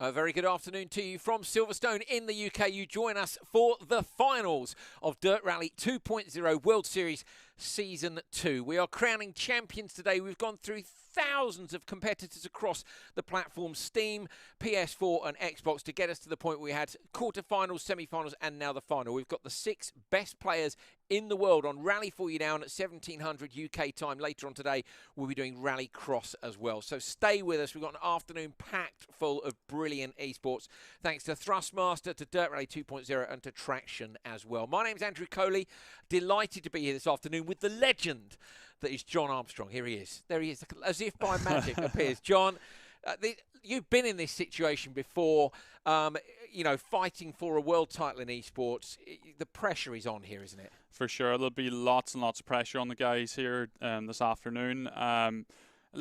A very good afternoon to you from Silverstone in the UK. You join us for the finals of Dirt Rally 2.0 World Series Season 2. We are crowning champions today. We've gone through thousands of competitors across the platforms, Steam, PS4 and Xbox, to get us to the point where we had quarterfinals, semi-finals and now the final. We've got the 6 best players in the world on Rally for you down at 1700 UK time. Later on today, we'll be doing Rally Cross as well. So stay with us. We've got an afternoon packed full of brilliant esports, thanks to Thrustmaster, to Dirt Rally 2.0 and to Traction as well. My name's Andrew Coley. Delighted to be here this afternoon with the legend that is John Armstrong. Here he is. There he is, as if by magic appears. John, you've been in this situation before, you know, fighting for a world title in esports. The pressure is on here, isn't it? For sure. There'll be lots and lots of pressure on the guys here this afternoon.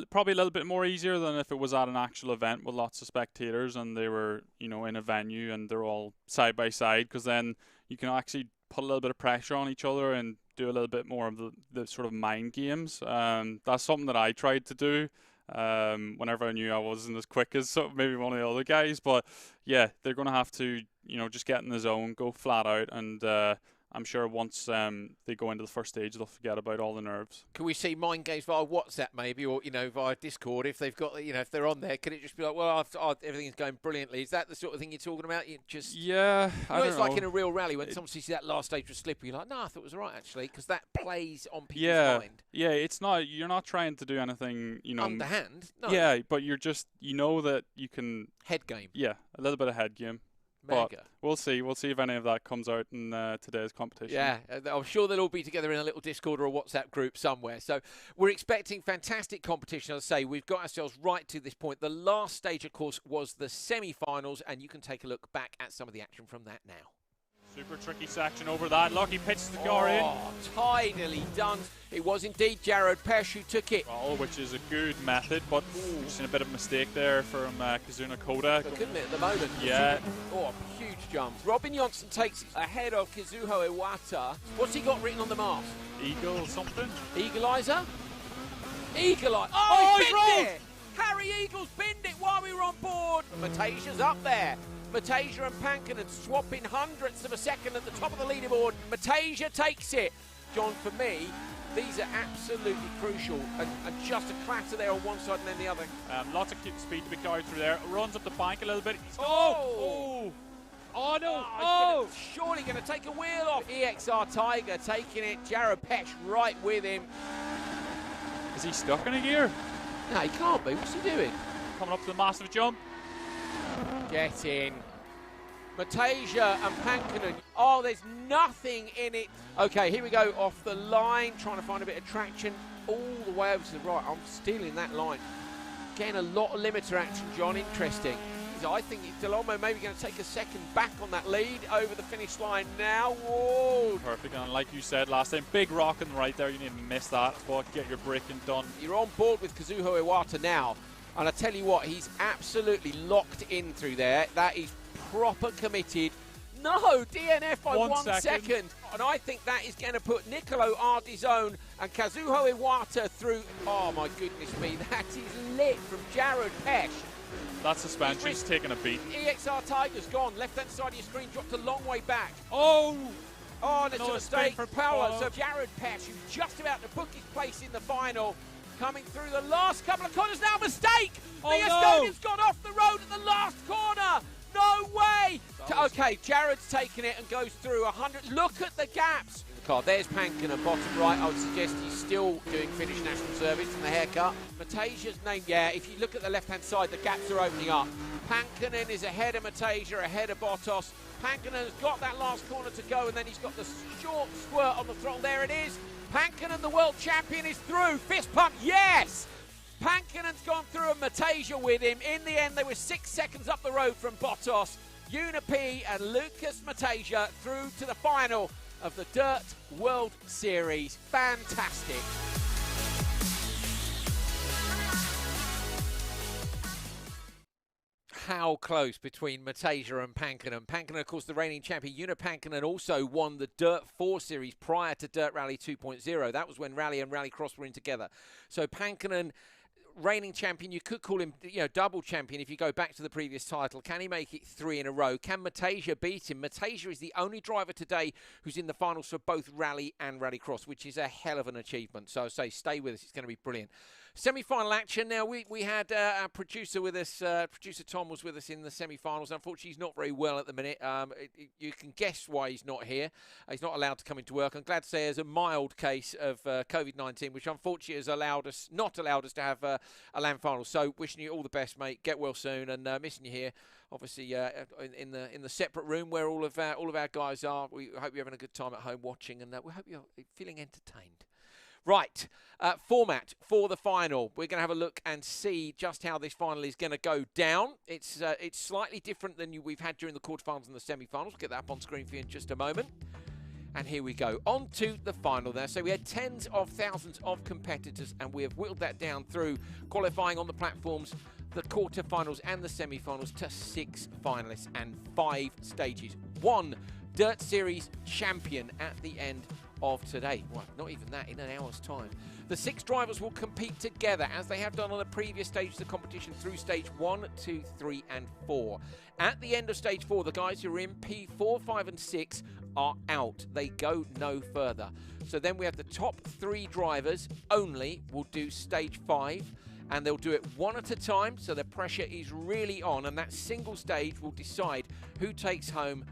Probably a little bit more easier than if it was at an actual event with lots of spectators and they were, you know, in a venue and they're all side by side, because then you can actually put a little bit of pressure on each other and do a little bit more of the sort of mind games. That's something that I tried to do whenever I knew I wasn't as quick as maybe one of the other guys. But yeah, they're going to have to, you know, just get in the zone, go flat out, and I'm sure once they go into the first stage, they'll forget about all the nerves. Can we see mind games via WhatsApp maybe, or, you know, via Discord if they've got, you know, if they're on there? Could it just be like, well, everything's going brilliantly? Is that the sort of thing you're talking about? You just, yeah, I don't know. It's like in a real rally when someone sees that last stage was slippery, you're like, no, I thought it was all right actually, because that plays on people's mind. Yeah, it's not. You're not trying to do anything, you know, underhand. No. Yeah, but you're just, you know, that you can head game. Yeah, a little bit of head game. Mega. But we'll see. We'll see if any of that comes out in today's competition. Yeah, I'm sure they'll all be together in a little Discord or a WhatsApp group somewhere. So we're expecting fantastic competition. As I say, we've got ourselves right to this point. The last stage, of course, was the semi-finals, and you can take a look back at some of the action from that now. Super tricky section over that. Lucky pitches the car in. Tidily done. It was indeed JAROD PESCH who took it. Which is a good method, but we've seen a bit of a mistake there from Kazuna Koda. Couldn't it at the moment? Yeah. A huge jump. Robin Johnson takes ahead of Kazuho Iwata. What's he got written on the mask? Eagle something? Eagleizer? Eagle-Eye. Oh, he binned it! Harry Eagles binned it while we were on board. Matasia's up there. Matasia and Pankinen swapping hundredths of a second at the top of the leaderboard. Matasia takes it. John, for me, these are absolutely crucial, and just a clatter there on one side and then the other. Lots of speed to be carried through there. Runs up the bank a little bit. Oh no! Surely going to take a wheel off. EXR Tiger taking it. JAROD PESCH right with him. Is he stuck in a gear? No, he can't be. What's he doing? Coming up to the massive jump. Get in. Matasia and Pankinen. Oh, there's nothing in it. Okay, here we go. Off the line, trying to find a bit of traction all the way over to the right. I'm stealing that line. Getting a lot of limiter action, John. Interesting. I think Delomo maybe going to take a second back on that lead over the finish line now. Whoa. Perfect, and like you said last time, big rock on the right there. You need to miss that, but get your braking done. You're on board with Kazuho Iwata now. And I tell you what, he's absolutely locked in through there. That is proper committed. No, DNF by 1 second. And I think that is going to put NICOLÓ, ARDIZZONE and Kazuho Iwata through. Oh, my goodness me. That is lit from JAROD PESCH. That suspension's taking a beat. EXR Tiger's gone. Left-hand side of your screen dropped a long way back. Oh, there's a mistake for power. So JAROD PESCH, who's just about to book his place in the final, coming through the last couple of corners now. Mistake! The Estonian's gone off the road at the last corner. No way! Okay, JAROD's taken it and goes through 100. Look at the gaps. There's Pankinen, bottom right. I would suggest he's still doing Finnish national service and the haircut. Matasia's name, yeah, if you look at the left-hand side, the gaps are opening up. Pankinen is ahead of Matasia, ahead of Bottas. Pankinen has got that last corner to go, and then he's got the short squirt on the throttle. There it is. Pankinen, the world champion, is through. Fist pump, yes! Pankinen's gone through and Matasia with him. In the end, they were 6 seconds up the road from Bottas. Unipi and Lucas Matasia through to the final of the Dirt World Series. Fantastic. How close between Matasia and Pankinen. Pankinen, of course, the reigning champion. Una Pankinen also won the Dirt 4 Series prior to Dirt Rally 2.0. That was when Rally and Rally Cross were in together. So Pankinen reigning champion. You could call him, double champion if you go back to the previous title. Can he make it 3 in a row? Can Mateja beat him? Mateja is the only driver today who's in the finals for both rally and rallycross, which is a hell of an achievement. So I say stay with us. It's going to be brilliant. Semi-final action. Now, we had our producer with us. Producer Tom was with us in the semi-finals. Unfortunately, he's not very well at the minute. You can guess why he's not here. He's not allowed to come into work. I'm glad to say there's a mild case of COVID-19, which unfortunately has not allowed us to have a land final. So wishing you all the best, mate. Get well soon, and missing you here. Obviously, in the separate room where all of our guys are. We hope you're having a good time at home watching, and we hope you're feeling entertained. Right, format for the final. We're going to have a look and see just how this final is going to go down. It's slightly different than we've had during the quarterfinals and the semi-finals. We'll get that up on screen for you in just a moment. And here we go, on to the final there. So we had tens of thousands of competitors, and we have whittled that down through qualifying on the platforms, the quarterfinals and the semi-finals to 6 finalists and 5 stages. 1 Dirt Series champion at the end of today. Well, not even that, in an hour's time. The 6 drivers will compete together as they have done on the previous stages of the competition through stage 1, 2, 3 and 4. At the end of stage 4, the guys who are in P4, 5 and 6 are out. They go no further. So then we have the top 3 drivers only will do stage 5, and they'll do it one at a time, so the pressure is really on, and that single stage will decide who takes home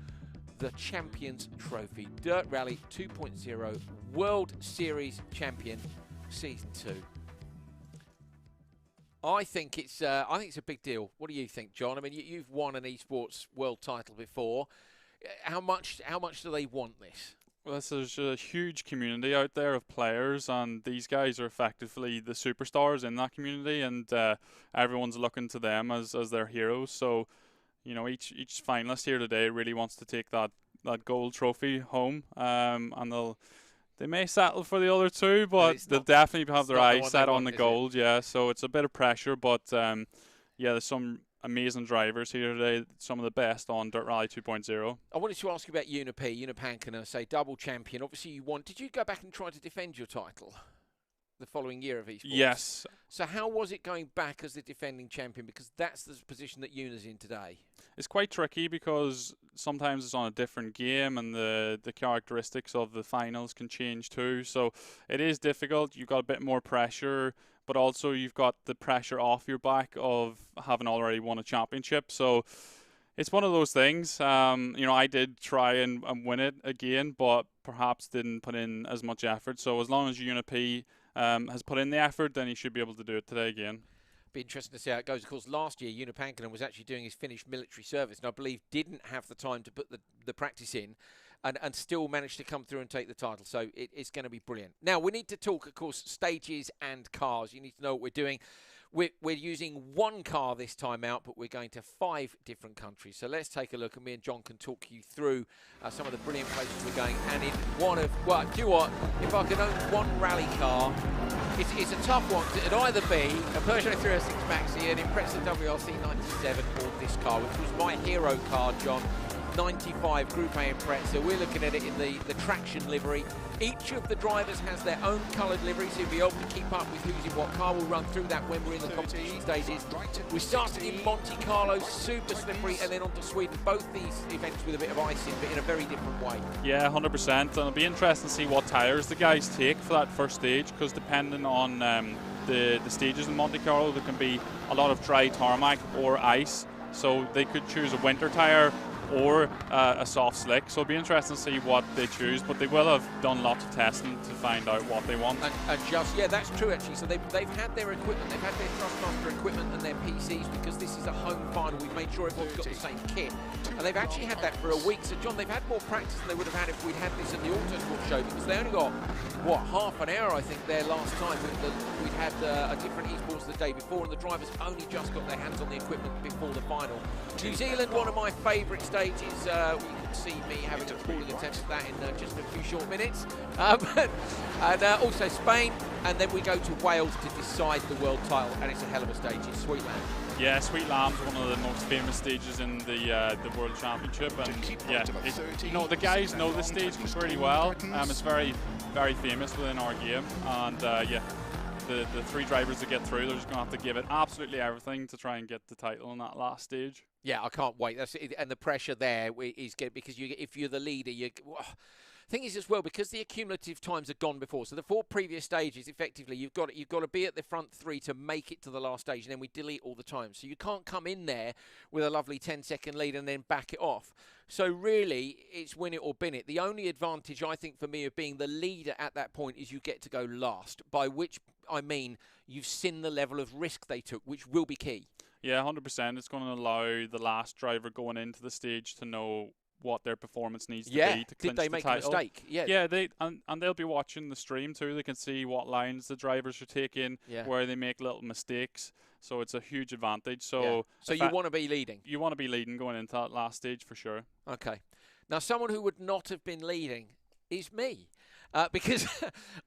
the Champions Trophy. Dirt Rally 2.0 World Series Champion Season 2. I think it's a big deal. What do you think, John? I mean, you've won an esports world title before. How much do they want this? Well, there's a huge community out there of players, and these guys are effectively the superstars in that community, and everyone's looking to them as their heroes. So, each finalist here today really wants to take that gold trophy home, and they may settle for the other 2, but they'll definitely have their eyes set on the gold. Yeah, so it's a bit of pressure, but there's some amazing drivers here today, some of the best on Dirt Rally 2.0. I wanted to ask you about Unipankana, say double champion. Obviously you won. Did you go back and try to defend your title the following year of esports? Yes. So how was it going back as the defending champion? Because that's the position that Yuna's in today. It's quite tricky because sometimes it's on a different game, and the characteristics of the finals can change too. So it is difficult. You've got a bit more pressure, but also you've got the pressure off your back of having already won a championship. So it's one of those things. I did try and win it again, but perhaps didn't put in as much effort. So as long as UNP has put in the effort, then he should be able to do it today again. Be interesting to see how it goes. Of course, last year Unipankana was actually doing his finished military service, and I believe didn't have the time to put the practice in, and still managed to come through and take the title. So it's going to be brilliant. Now we need to talk, of course, stages and cars. You need to know what we're doing. We're using 1 car this time out, but we're going to 5 different countries. So let's take a look, and me and John can talk you through some of the brilliant places we're going. And in one of, well, do you know what? If I could own 1 rally car, it's a tough one. It'd either be a Peugeot 306 Maxi, an Impreza WRC 97, or this car, which was my hero car, John. 95 Group A Impreza. We're looking at it in the traction livery. Each of the drivers has their own coloured livery, so you'll be able to keep up with who's in what car. We'll run through that when we're in the competition stages. We started in Monte Carlo, super slippery, and then on to Sweden. Both these events with a bit of icing, but in a very different way. Yeah, 100%. And it'll be interesting to see what tyres the guys take for that first stage, because depending on the stages in Monte Carlo, there can be a lot of dry tarmac or ice. So they could choose a winter tyre or a soft slick, so it'll be interesting to see what they choose, but they will have done lots of testing to find out what they want. And just, yeah, that's true actually, so they've had their equipment, they've had their Thrustmaster equipment and their PCs, because this is a home final. We've made sure everyone's got the same kit, and they've actually had that for a week. So John, they've had more practice than they would have had if we'd had this at the Autosport show, because they only got, what, half an hour I think there last time. We'd had a different esports the day before, and the drivers only just got their hands on the equipment before the final. New Zealand, one of my favourite stages. You can see me having a cooling attempt at that in just a few short minutes. And also Spain, and then we go to Wales to decide the world title, and it's a hell of a stage. It's Sweet Lamb. Yeah, Sweet Lamb's one of the most famous stages in the World Championship, and yeah, the guys know the stage pretty well. It's very, very famous within our game, and yeah. the 3 drivers that get through, they're just going to have to give it absolutely everything to try and get the title in that last stage. Yeah, I can't wait. That's it. And the pressure there is good because if you're the leader, thing is as well, because the accumulative times are gone before. So the 4 previous stages, effectively, you've got to be at the front 3 to make it to the last stage, and then we delete all the time. So you can't come in there with a lovely 10-second lead and then back it off. So really, it's win it or bin it. The only advantage, I think, for me of being the leader at that point is you get to go last, by which I mean you've seen the level of risk they took, which will be key. Yeah, 100%. It's going to allow the last driver going into the stage to know what their performance needs to be to clinch the title. Did they make a mistake? Yeah, and they'll be watching the stream too. They can see what lines the drivers are taking, where they make little mistakes. So it's a huge advantage. So you want to be leading. You want to be leading going into that last stage for sure. Okay. Now, someone who would not have been leading is me. Because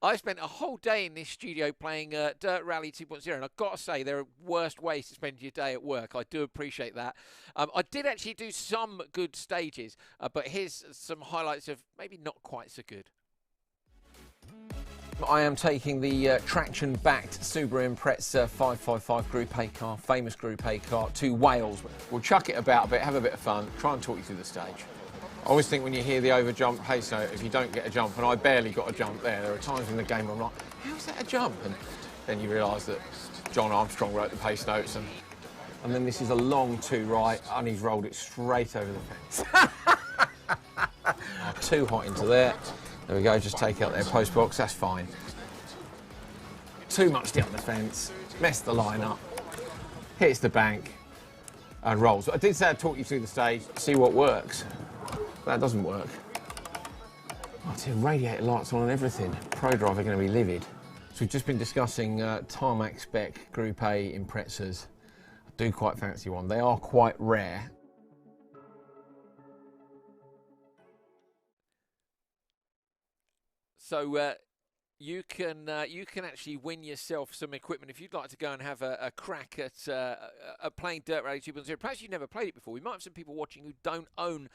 I spent a whole day in this studio playing Dirt Rally 2.0, and I've got to say there are worst ways to spend your day at work. I do appreciate that. I did actually do some good stages, but here's some highlights of maybe not quite so good. I am taking the traction-backed Subaru Impreza 555 Group A car, famous Group A car, to Wales. We'll chuck it about a bit, have a bit of fun, try and talk you through the stage. I always think when you hear the over-jump pace note, if you don't get a jump, and I barely got a jump there are times in the game where I'm like, how's that a jump? And then you realise that John Armstrong wrote the pace notes, and then this is a long 2 right, and he's rolled it straight over the fence. Too hot into there. There we go, just take out their post box, that's fine. Too much down the fence, messed the line up, hits the bank, and rolls. I did say I'd talk you through the stage, see what works. That doesn't work. Oh, it's radiator lights on and everything. Pro driver going to be livid. So we've just been discussing tarmac spec Group A Imprezas. I do quite fancy one. They are quite rare. So you can actually win yourself some equipment if you'd like to go and have a crack at playing Dirt Rally 2.0. Perhaps you've never played it before. We might have some people watching who don't own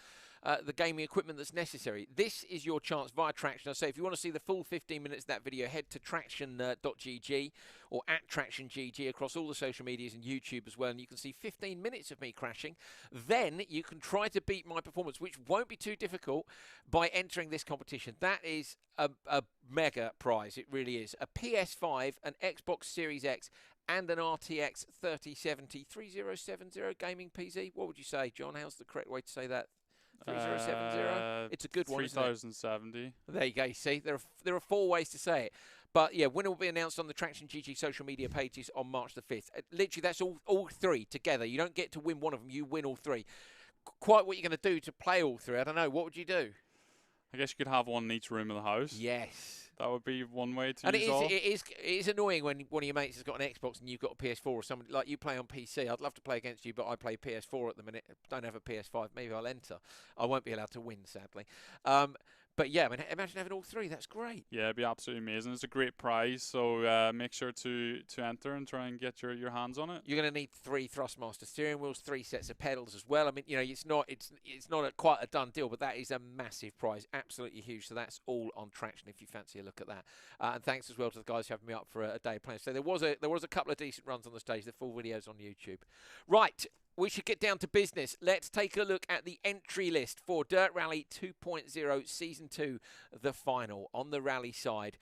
the gaming equipment that's necessary. This is your chance via Traction. I say if you want to see the full 15 minutes of that video, head to traction.gg or at tractiongg across all the social medias and YouTube as well, and you can see 15 minutes of me crashing. Then you can try to beat my performance, which won't be too difficult, by entering this competition. That is a mega prize. It really is. A PS5, an Xbox Series X, and an RTX 3070 gaming PC. What would you say, John? How's the correct way to say that? 3070. It's a good one, isn't it? 3070. There you go. You see, there are 4 ways to say it. But yeah, winner will be announced on the Traction GG social media pages on March the 5th. Literally, that's all 3 together. You don't get to win one of them. You win all 3. Quite what you're going to do to play all 3, I don't know. What would you do? I guess you could have one in each room of the house. Yes. That would be one way to and resolve. it is annoying when one of your mates has got an Xbox and you've got a PS4 or somebody like you play on PC. I'd love to play against you, but I play PS4 at the minute. Don't have a PS5. Maybe I'll enter. I won't be allowed to win, sadly. But yeah, I mean, imagine having all 3. That's great. Yeah, it'd be absolutely amazing. It's a great prize, so make sure to enter and try and get your hands on it. You're going to need 3 Thrustmaster steering wheels, 3 sets of pedals as well. I mean, you know, it's not quite a done deal, but that is a massive prize, absolutely huge. So that's all on Traction if you fancy a look at that. And thanks as well to the guys who have me up for a day of playing. So there was a couple of decent runs on the stage. The full video's on YouTube. Right. We should get down to business. Let's take a look at the entry list for Dirt Rally 2.0 Season 2, the final, on the rally side.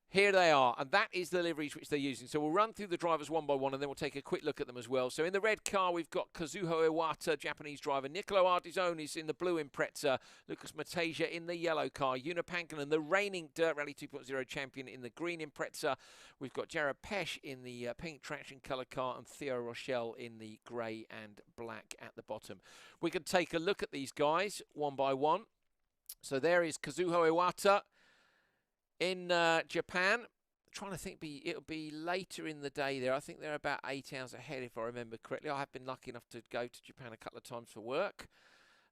Here they are, and that is the liveries which they're using. So we'll run through the drivers one by one, and then we'll take a quick look at them as well. So in the red car, we've got Kazuho Iwata, Japanese driver. NICOLÓ ARDIZZONE is in the blue Impreza. Lucas Mateja in the yellow car. Una Pankinen, the reigning Dirt Rally 2.0 champion, in the green Impreza. We've got JAROD PESCH in the pink traction colour car, and THÉO Rochelle in the grey and black at the bottom. We can take a look at these guys one by one. So there is Kazuho Iwata in Japan. Trying to think, it'll be later in the day there. I think they're about 8 hours ahead, if I remember correctly. I have been lucky enough to go to Japan a couple of times for work.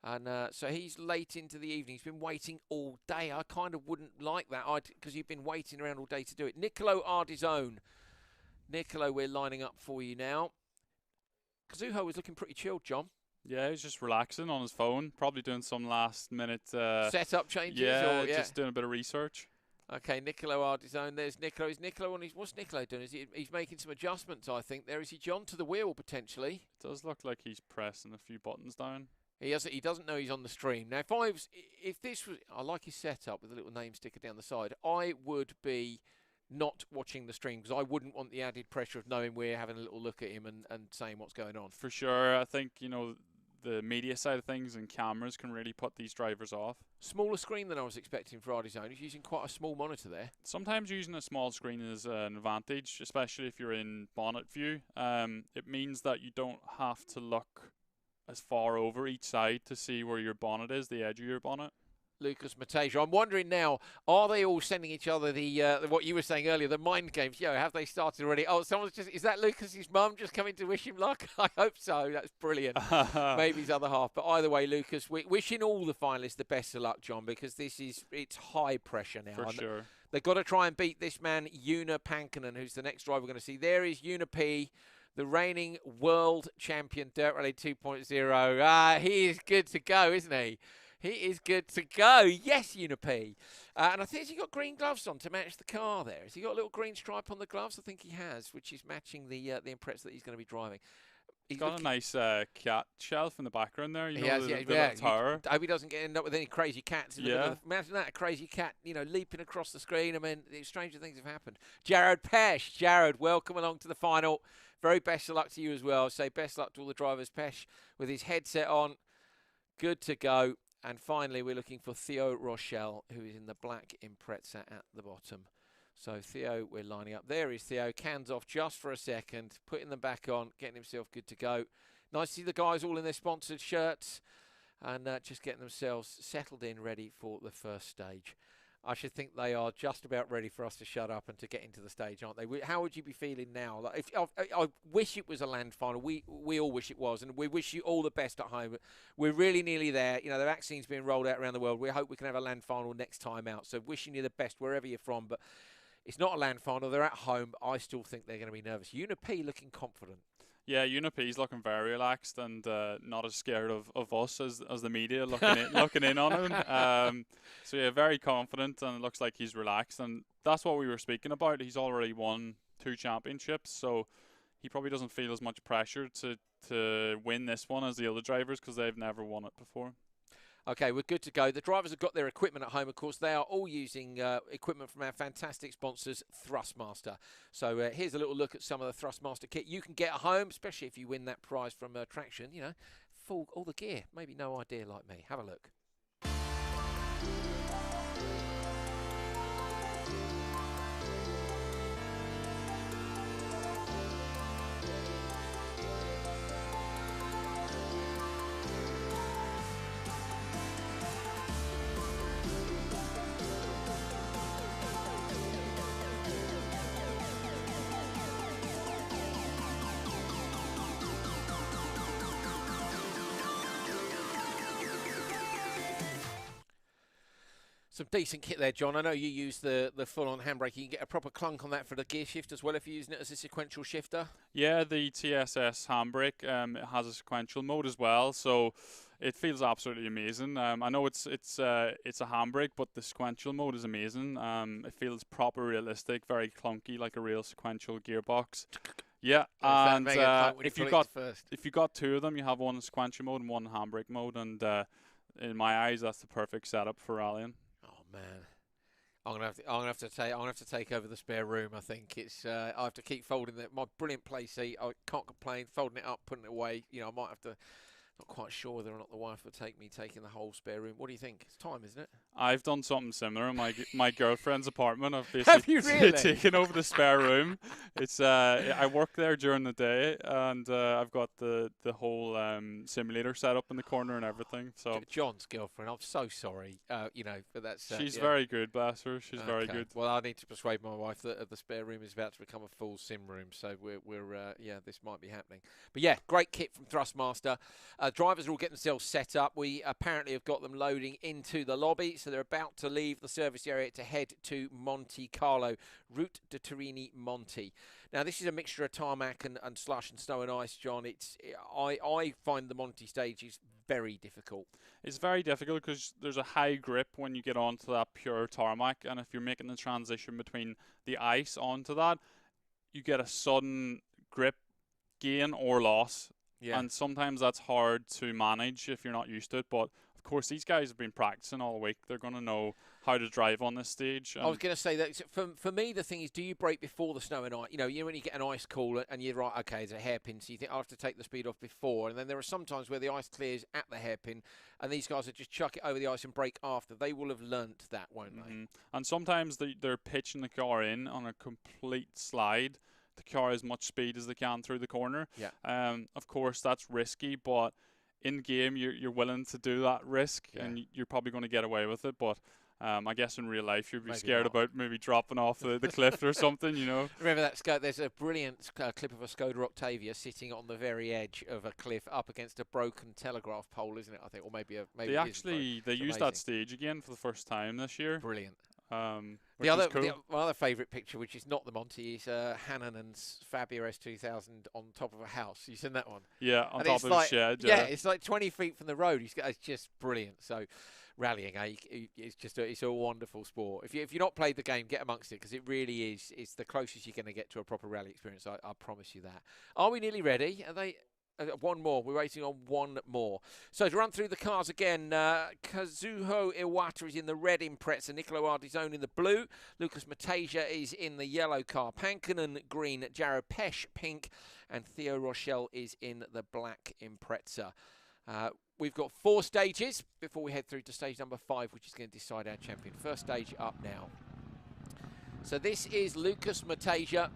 And so he's late into the evening. He's been waiting all day. I kind of wouldn't like that because you've been waiting around all day to do it. NICOLÓ ARDIZZONE. NICOLÓ, we're lining up for you now. Kazuho was looking pretty chilled, John. Yeah, he's just relaxing on his phone, probably doing some last-minute setup changes. Yeah, just doing a bit of research. Okay, NICOLÓ ARDIZZONE. There's NICOLÓ. Is NICOLÓ on his... What's NICOLÓ doing? He's making some adjustments, I think. There is he John to the wheel, potentially. It does look like he's pressing a few buttons down. He doesn't know he's on the stream. Now, if this was... I like his setup with a little name sticker down the side. I would be not watching the stream because I wouldn't want the added pressure of knowing we're having a little look at him and saying what's going on. For sure. I think, you know, the media side of things and cameras can really put these drivers off. Smaller screen than I was expecting for ARDIZZONE. He's using quite a small monitor there. Sometimes using a small screen is an advantage, especially if you're in bonnet view. It means that you don't have to look as far over each side to see where your bonnet is, the edge of your bonnet. Lucas Mateja. I'm wondering now, are they all sending each other the what you were saying earlier, the mind games? Yo, have they started already? Oh, someone's just... Is that Lucas's mum just coming to wish him luck? I hope so. That's brilliant. Maybe his other half. But either way, Lucas, wishing all the finalists the best of luck, John, because it's high pressure now. For sure. They've got to try and beat this man, Joona Pankkonen, who's the next driver we're going to see. There is Joona P., the reigning world champion, Dirt Rally 2.0. He is good to go, isn't he? He is good to go. Yes, Joona P. And I think he's got green gloves on to match the car there. Has he got a little green stripe on the gloves? I think he has, which is matching the Impreza that he's going to be driving. He's got a nice cat shelf in the background there. You he know, has, the yeah. little tower. I hope he doesn't end up with any crazy cats. Imagine that, a crazy cat, you know, leaping across the screen. I mean, stranger things have happened. JAROD PESCH. JAROD, welcome along to the final. Very best of luck to you as well. Say best luck to all the drivers. PESCH with his headset on. Good to go. And finally, we're looking for THÉO Rochelle, who is in the black Impreza at the bottom. So THÉO, we're lining up. There is THÉO, cans off just for a second, putting them back on, getting himself good to go. Nice to see the guys all in their sponsored shirts and just getting themselves settled in, ready for the first stage. I should think they are just about ready for us to shut up and to get into the stage, aren't they? How would you be feeling now? Like, I wish it was a land final. We all wish it was, and we wish you all the best at home. We're really nearly there. You know, the vaccine's being rolled out around the world. We hope we can have a land final next time out. So wishing you the best wherever you're from. But it's not a land final. They're at home. I still think they're going to be nervous. Joona P looking confident. Yeah, Joona P's looking very relaxed and not as scared of us as the media looking in on him. So yeah, very confident, and it looks like he's relaxed, and that's what we were speaking about. He's already won 2 championships, so he probably doesn't feel as much pressure to win this one as the other drivers because they've never won it before. Okay, we're good to go. The drivers have got their equipment at home. Of course, they are all using equipment from our fantastic sponsors, Thrustmaster. So here's a little look at some of the Thrustmaster kit you can get at home, especially if you win that prize from Traction. You know, all the gear. Maybe no idea like me. Have a look. Some decent kit there, John. I know you use the full-on handbrake. You can get a proper clunk on that for the gear shift as well if you're using it as a sequential shifter. Yeah, the TSS handbrake it has a sequential mode as well, so it feels absolutely amazing. I know it's a handbrake, but the sequential mode is amazing. It feels proper realistic, very clunky, like a real sequential gearbox. Yeah, and if you got 2 of them, you have one in sequential mode and one in handbrake mode, and in my eyes, that's the perfect setup for rallying. Man, I'm gonna have to take over the spare room. I think it's I have to keep folding my brilliant play seat. I can't complain. Folding it up, putting it away. You know, I might have to. Not quite sure whether or not the wife would take me taking the whole spare room. What do you think? It's time, isn't it? I've done something similar in my girlfriend's apartment. I've basically have you really? taken over the spare room. It's I work there during the day, and I've got the whole simulator set up in the corner and everything. So John's girlfriend. I'm so sorry. You know, but that's she's very good, bless her. She's very good. Well, I need to persuade my wife that the spare room is about to become a full sim room. So we're yeah, this might be happening. But yeah, great kit from Thrustmaster. Drivers are all getting themselves set up. We apparently have got them loading into the lobby, so they're about to leave the service area to head to Monte Carlo, Route de Turini Monte. Now, this is a mixture of tarmac and slush and snow and ice, John. I find the Monte stages very difficult. It's very difficult because there's a high grip when you get onto that pure tarmac, and if you're making the transition between the ice onto that, you get a sudden grip gain or loss. Yeah. And sometimes that's hard to manage if you're not used to it. But of course, these guys have been practicing all week. They're going to know how to drive on this stage. I was going to say that for me, the thing is, do you brake before the snow and ice? You know, when you get an ice call and you're right, okay, it's a hairpin, so you think I have to take the speed off before. And then there are some times where the ice clears at the hairpin, and these guys will just chuck it over the ice and brake after. They will have learnt that, won't they? And sometimes they're pitching the car in on a complete slide to carry as much speed as they can through the corner. Yeah. Of course, that's risky, but in game you're willing to do that risk, and you're probably going to get away with it. But I guess in real life you'd be scared about maybe dropping off the cliff or something, you know. Remember that there's a brilliant clip of a Skoda Octavia sitting on the very edge of a cliff up against a broken telegraph pole, isn't it? I think, or maybe they used that stage again for the first time this year. Brilliant. My other favourite picture, which is not the Monty, is Hannonen's Fabia S2000 on top of a house. You seen that one? Yeah, on top of a shed. Yeah, it's like 20 feet from the road. It's just brilliant. So rallying, it's a wonderful sport. If you've not played the game, get amongst it, because it really is. It's the closest you're going to get to a proper rally experience. I promise you that. Are we nearly ready? Are they? One more. We're waiting on one more. So to run through the cars again, Kazuho Iwata is in the red Impreza, NICOLÓ ARDIZZONE in the blue, Lucas Mateja is in the yellow car, Pankinen green, JAROD PESCH pink, and THÉO Rochelle is in the black Impreza. We've got 4 stages before we head through to stage number 5, which is going to decide our champion. First stage up now. So this is Lucas Mateja,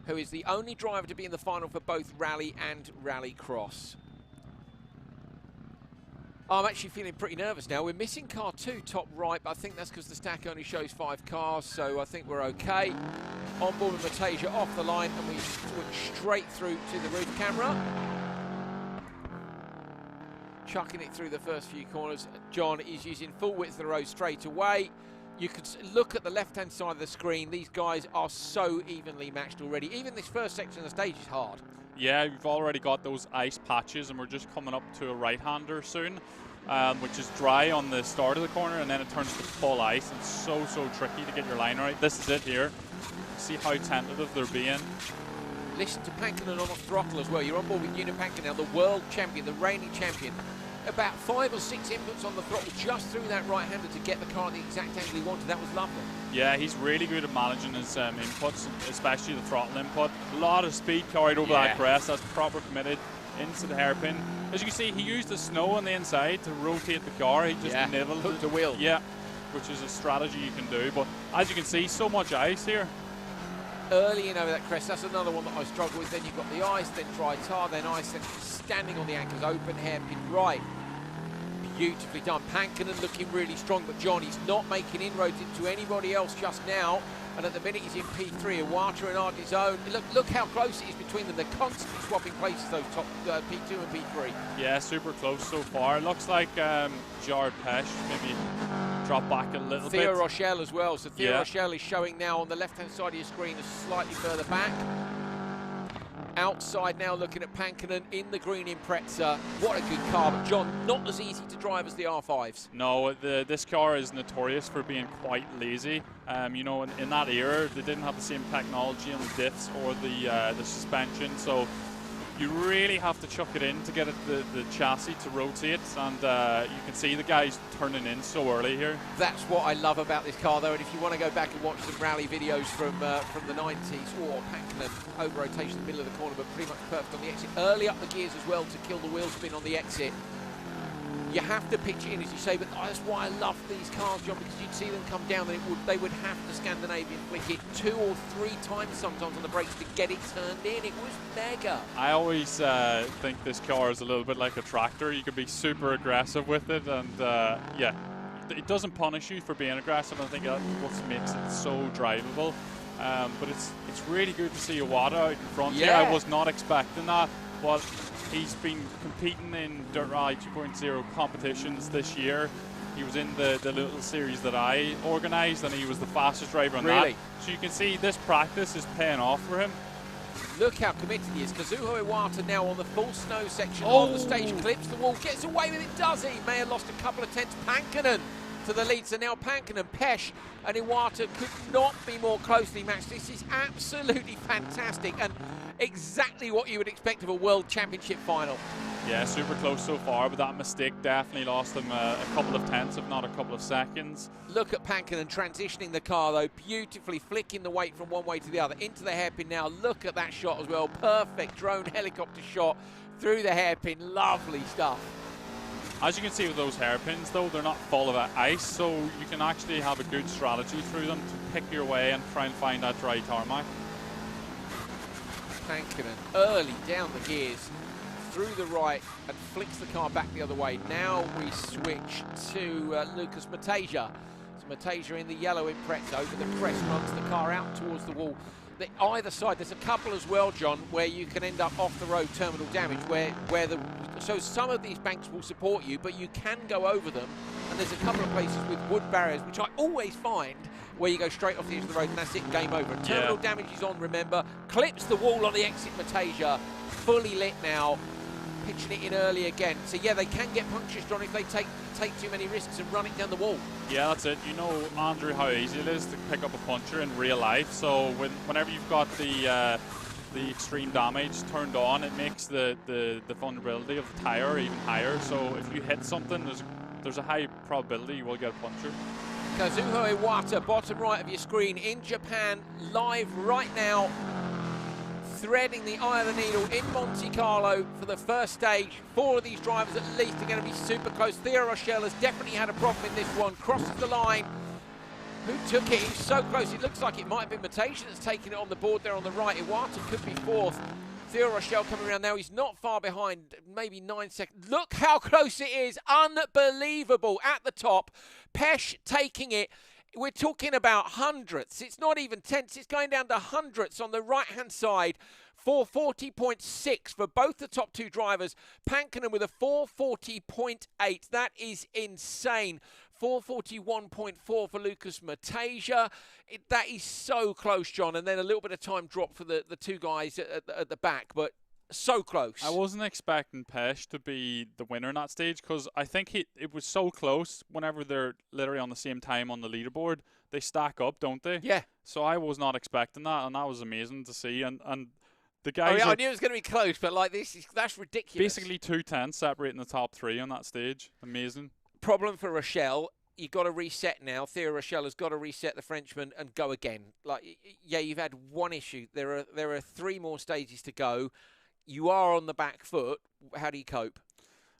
who is the only driver to be in the final for both rally and rallycross. I'm actually feeling pretty nervous now. We're missing car 2 top right, but I think that's because the stack only shows 5 cars, so I think we're okay. On board with Mateja off the line, and we switch straight through to the roof camera. Chucking it through the first few corners. John is using full width of the road straight away. You can look at the left-hand side of the screen. These guys are so evenly matched already. Even this first section of the stage is hard. Yeah, we've already got those ice patches, and we're just coming up to a right-hander soon, which is dry on the start of the corner, and then it turns to full ice. And so tricky to get your line right. This is it here. See how tentative they're being. Listen to Pankinen on the throttle as well. You're on board with Unit Pankinen now, the world champion, the reigning champion. About 5 or 6 inputs on the throttle just through that right-hander to get the car at the exact angle he wanted. That was lovely. Yeah, he's really good at managing his inputs, especially the throttle input. A lot of speed carried over that crest. That's proper committed into the hairpin. As you can see, he used the snow on the inside to rotate the car. He just nibbled hooked the wheel. Yeah, which is a strategy you can do. But as you can see, so much ice here. Early in over that crest, that's another one that I struggle with. Then you've got the ice, then dry tar, then ice, then standing on the anchors, open hairpin right. Beautifully done. Pankinen looking really strong, but John, he's not making inroads into anybody else just now. And at the minute he's in P3, Iwata and ARDIZZONE. Look how close it is between them. They're constantly swapping places, those top P2 and P3. Yeah, super close so far. Looks like JAROD PESCH maybe drop back a little bit. THÉO Rochelle as well. So THÉO Rochelle is showing now on the left-hand side of your screen, slightly further back. Outside now, looking at Pankinen in the green Impreza. What a good car, but John, not as easy to drive as the R5s. No, this car is notorious for being quite lazy. You know, in that era, they didn't have the same technology on the diffs or the suspension, so you really have to chuck it in to get the chassis to rotate, and you can see the guys turning in so early here. That's what I love about this car, though, and if you want to go back and watch some rally videos from the 90s, or Pankinen over rotation in the middle of the corner, but pretty much perfect on the exit. Early up the gears as well to kill the wheel spin on the exit. You have to pitch it in, as you say, but that's why I love these cars, John, because you'd see them come down and they would have to Scandinavian flick it 2 or 3 times sometimes on the brakes to get it turned in. It was mega. I always think this car is a little bit like a tractor. You can be super aggressive with it, and yeah, it doesn't punish you for being aggressive. I think that's what makes it so drivable. But it's really good to see Iwata out in front here. I was not expecting that, but he's been competing in Dirt Rally 2.0 competitions this year. He was in the little series that I organised, and he was the fastest driver on that. So you can see this practice is paying off for him. Look how committed he is. Kazuho Iwata now on the full snow section of the stage, clips the wall, gets away with it, does he? May have lost a couple of tenths. Pankinen to the lead, so now Pankinen, PESCH and Iwata could not be more closely matched. This is absolutely fantastic and exactly what you would expect of a World Championship final. Yeah, super close so far, but that mistake definitely lost them a couple of tenths, if not a couple of seconds. Look at Pankinen transitioning the car, though, beautifully flicking the weight from one way to the other into the hairpin now. Look at that shot as well. Perfect drone helicopter shot through the hairpin. Lovely stuff. As you can see with those hairpins, though, they're not full of ice, so you can actually have a good strategy through them to pick your way and try and find that dry tarmac. Pankinen early down the gears through the right and flicks the car back the other way. Now we switch to Lucas Mateja. So Mateja in the yellow Impreza over the crest, runs the car out towards the wall. Either side, there's a couple as well, John, where you can end up off the road terminal damage, so some of these banks will support you, but you can go over them, and there's a couple of places with wood barriers, which I always find, where you go straight off the edge of the road and that's it, game over. Terminal damage is on, remember, clips the wall on the exit. Mateja, fully lit now, pitching it in early again. So yeah, they can get punctures, John, if they take too many risks and run it down the wall. Yeah, that's it. You know, Andrew, how easy it is to pick up a puncher in real life. So whenever you've got the extreme damage turned on, it makes the vulnerability of the tire even higher. So if you hit something, there's a high probability you will get a puncture. Kazuho Iwata, bottom right of your screen, in Japan, live right now, threading the eye of the needle in Monte Carlo for the first stage. 4 of these drivers at least are going to be super close. THÉO Rochelle has definitely had a problem in this one. Crosses the line. Who took it? He's so close. It looks like it might have been Mateja that's taken it on the board there on the right. Iwata could be 4th. THÉO Rochelle coming around now. He's not far behind, maybe 9 seconds. Look how close it is. Unbelievable at the top. PESCH taking it. We're talking about hundredths. It's not even tenths. It's going down to hundredths on the right-hand side. 440.6 for both the top 2 drivers. Pankinen with a 440.8. That is insane. 441.4 for Lucas Mateja. That is so close, John. And then a little bit of time drop for the 2 guys at the back, but so close. I wasn't expecting PESCH to be the winner in that stage because I think it was so close. Whenever they're literally on the same time on the leaderboard, they stack up, don't they? Yeah. So I was not expecting that, and that was amazing to see. And the guys. I knew it was going to be close, but like that's ridiculous. Basically 2 tenths separating the top 3 on that stage. Amazing. Problem for Rochelle. You've got to reset now. THÉO Rochelle has got to reset the Frenchman and go again. Like, yeah, you've had one issue. There are 3 more stages to go. You are on the back foot. How do you cope?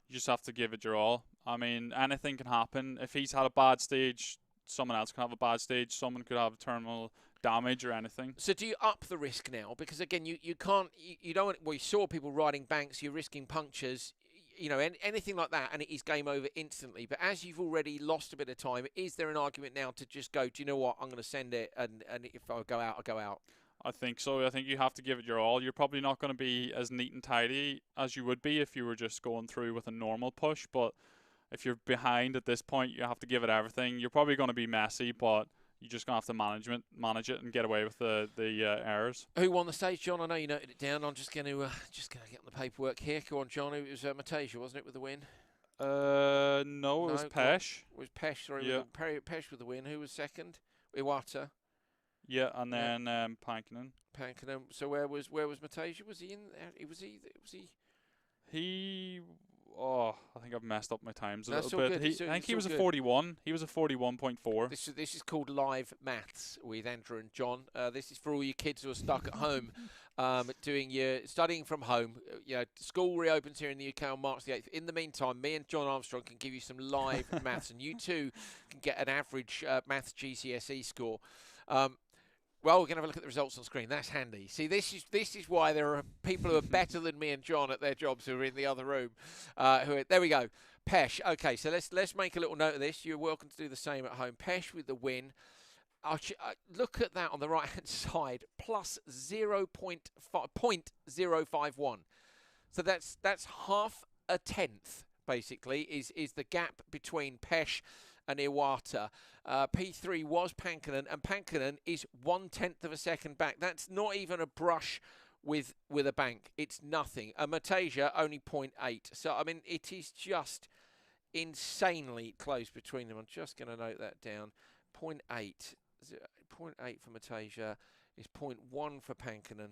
You just have to give it your all. I mean, anything can happen. If he's had a bad stage, someone else can have a bad stage. Someone could have terminal damage or anything. So do you up the risk now? Because again, you can't. You don't. Well, you saw people riding banks. You're risking punctures. You know, anything like that, and it is game over instantly. But as you've already lost a bit of time, is there an argument now to just go, do you know what, I'm going to send it, and if I go out, I go out? I think so. I think you have to give it your all. You're probably not going to be as neat and tidy as you would be if you were just going through with a normal push. But if you're behind at this point, you have to give it everything. You're probably going to be messy, but you're just going to have to manage it and get away with the errors. Who won the stage, John? I know you noted it down. I'm just going to get on the paperwork here. Go on, John. It was Mateja, wasn't it, with the win? No, it was PESCH. It was PESCH, sorry. Yeah. PESCH with the win. Who was second? Iwata. Yeah, and then Pankinen. Pankinen. So where was Mateja? Was he in? Was he? He. Oh, I think I've messed up my times a little bit. I think he was a 41. He was a 41.4. This is called live maths with Andrew and John. This is for all you kids who are stuck at home, studying from home. School reopens here in the UK on March the 8th. In the meantime, me and John Armstrong can give you some live maths, and you too can get an average maths GCSE score. Well, we're going to have a look at the results on screen. That's handy. See, this is why there are people who are better than me and John at their jobs who are in the other room. There we go. PESCH. Okay, so let's make a little note of this. You're welcome to do the same at home. PESCH with the win. Look at that on the right-hand side. Plus 0.051. So that's half a tenth, basically, is the gap between PESCH and Iwata. P3 was Pankinen, and Pankinen is 1/10 of a second back. That's not even a brush with a bank. It's nothing. And Matejka only 0.8. So, I mean, it is just insanely close between them. I'm just going to note that down. 0.8. 0.8 for Matejka is 0.1 for Pankinen.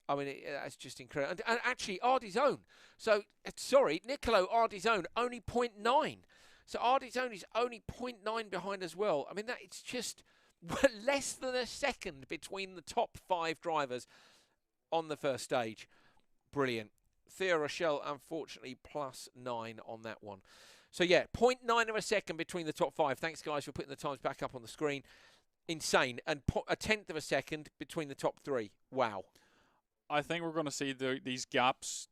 I mean, that's just incredible. And actually, ARDIZZONE. So, sorry, NICOLÓ, ARDIZZONE, only 0.9. So, ARDIZZONE is only 0.9 behind as well. I mean, it's just less than a second between the top 5 drivers on the first stage. Brilliant. THÉO Rochelle, unfortunately, +9 on that one. So, yeah, 0.9 of a second between the top 5. Thanks, guys, for putting the times back up on the screen. Insane. And a tenth of a second between the top 3. Wow. I think we're going to see these gaps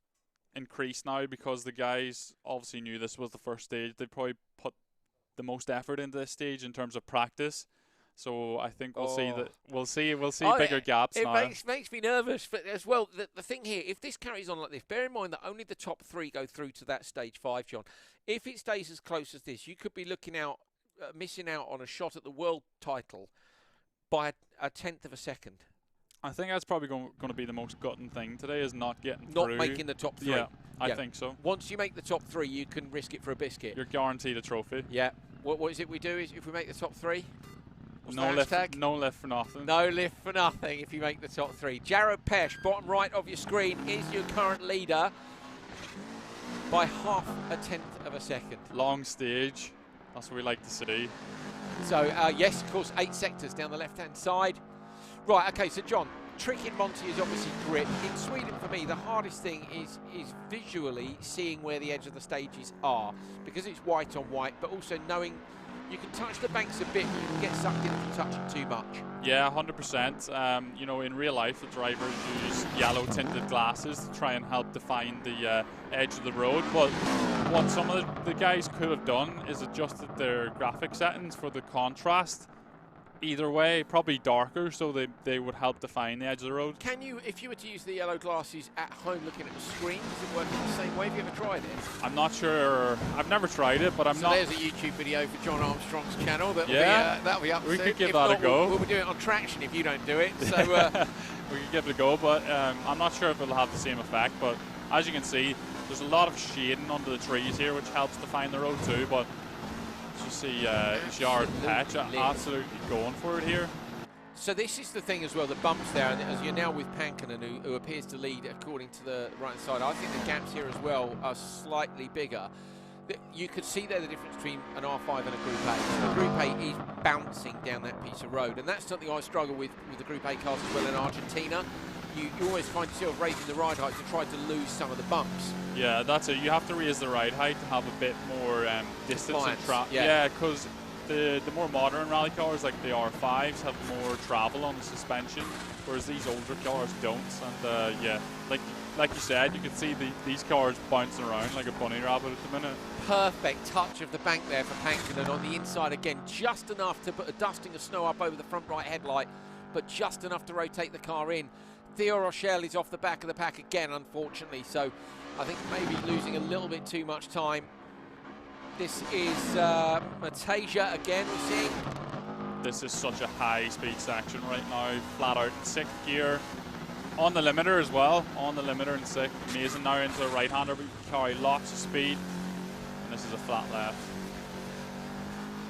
increase now because the guys obviously knew this was the first stage. They probably put the most effort into this stage in terms of practice. So I think we'll see that we'll see bigger gaps now. It makes me nervous, but as well, the thing here, if this carries on like this, bear in mind that only the top 3 go through to that stage 5, John. If it stays as close as this, you could be looking out, missing out on a shot at the world title by a tenth of a second. I think that's probably going to be the most gutting thing today, is not getting not through. Making the top 3. Yeah, I think so. Once you make the top 3, you can risk it for a biscuit. You're guaranteed a trophy. Yeah. What is it we do is if we make the top 3? No lift for nothing. No lift for nothing if you make the top 3. JAROD PESCH, bottom right of your screen, is your current leader by half a tenth of a second. Long stage. That's what we like to see. So, yes, of course, 8 sectors down the left-hand side. Right, okay, so John, trick in Monty is obviously grip. In Sweden, for me, the hardest thing is visually seeing where the edge of the stages are, because it's white on white, but also knowing you can touch the banks a bit, but you can get sucked in if you touch it too much. Yeah, 100%. You know, in real life, the drivers use yellow tinted glasses to try and help define the edge of the road. But what some of the guys could have done is adjusted their graphic settings for the contrast. Either way, probably darker, so they would help define the edge of the road. Can you, if you were to use the yellow glasses at home looking at the screen, does it work in the same way? Have you ever tried it? I'm not sure. I've never tried it, but I'm not. There's a YouTube video for John Armstrong's channel. That'll be up we soon. could give that a go. We'll be doing it on traction if you don't do it. So we could give it a go, but I'm not sure if it'll have the same effect. But as you can see, there's a lot of shading under the trees here, which helps define the road too. But you see JAROD PESCH absolutely going for it here. So this is the thing as well, the bumps there, and as you're now with Pankinen, who appears to lead according to the right side. I think the gaps here as well are slightly bigger. You could see there the difference between an R5 and a Group A. So the Group A is bouncing down that piece of road, and that's something I struggle with the Group A cars as well in Argentina. You always find yourself raising the ride height to try to lose some of the bumps. Yeah, that's it. You have to raise the ride height to have a bit more distance and travel. Yeah, because the more modern rally cars, like the R5s, have more travel on the suspension, whereas these older cars don't. And yeah, like you said, you can see these cars bouncing around like a bunny rabbit at the minute. Perfect touch of the bank there for Pankinen on the inside again, just enough to put a dusting of snow up over the front right headlight, but just enough to rotate the car in. THÉO Rochelle is off the back of the pack again, unfortunately, so I think maybe losing a little bit too much time. This is Matejka again, we're seeing. This is such a high-speed section right now, flat out in 6th gear. On the limiter as well, on the limiter in 6th. Amazing now into the right-hander, but you can carry lots of speed. And this is a flat left.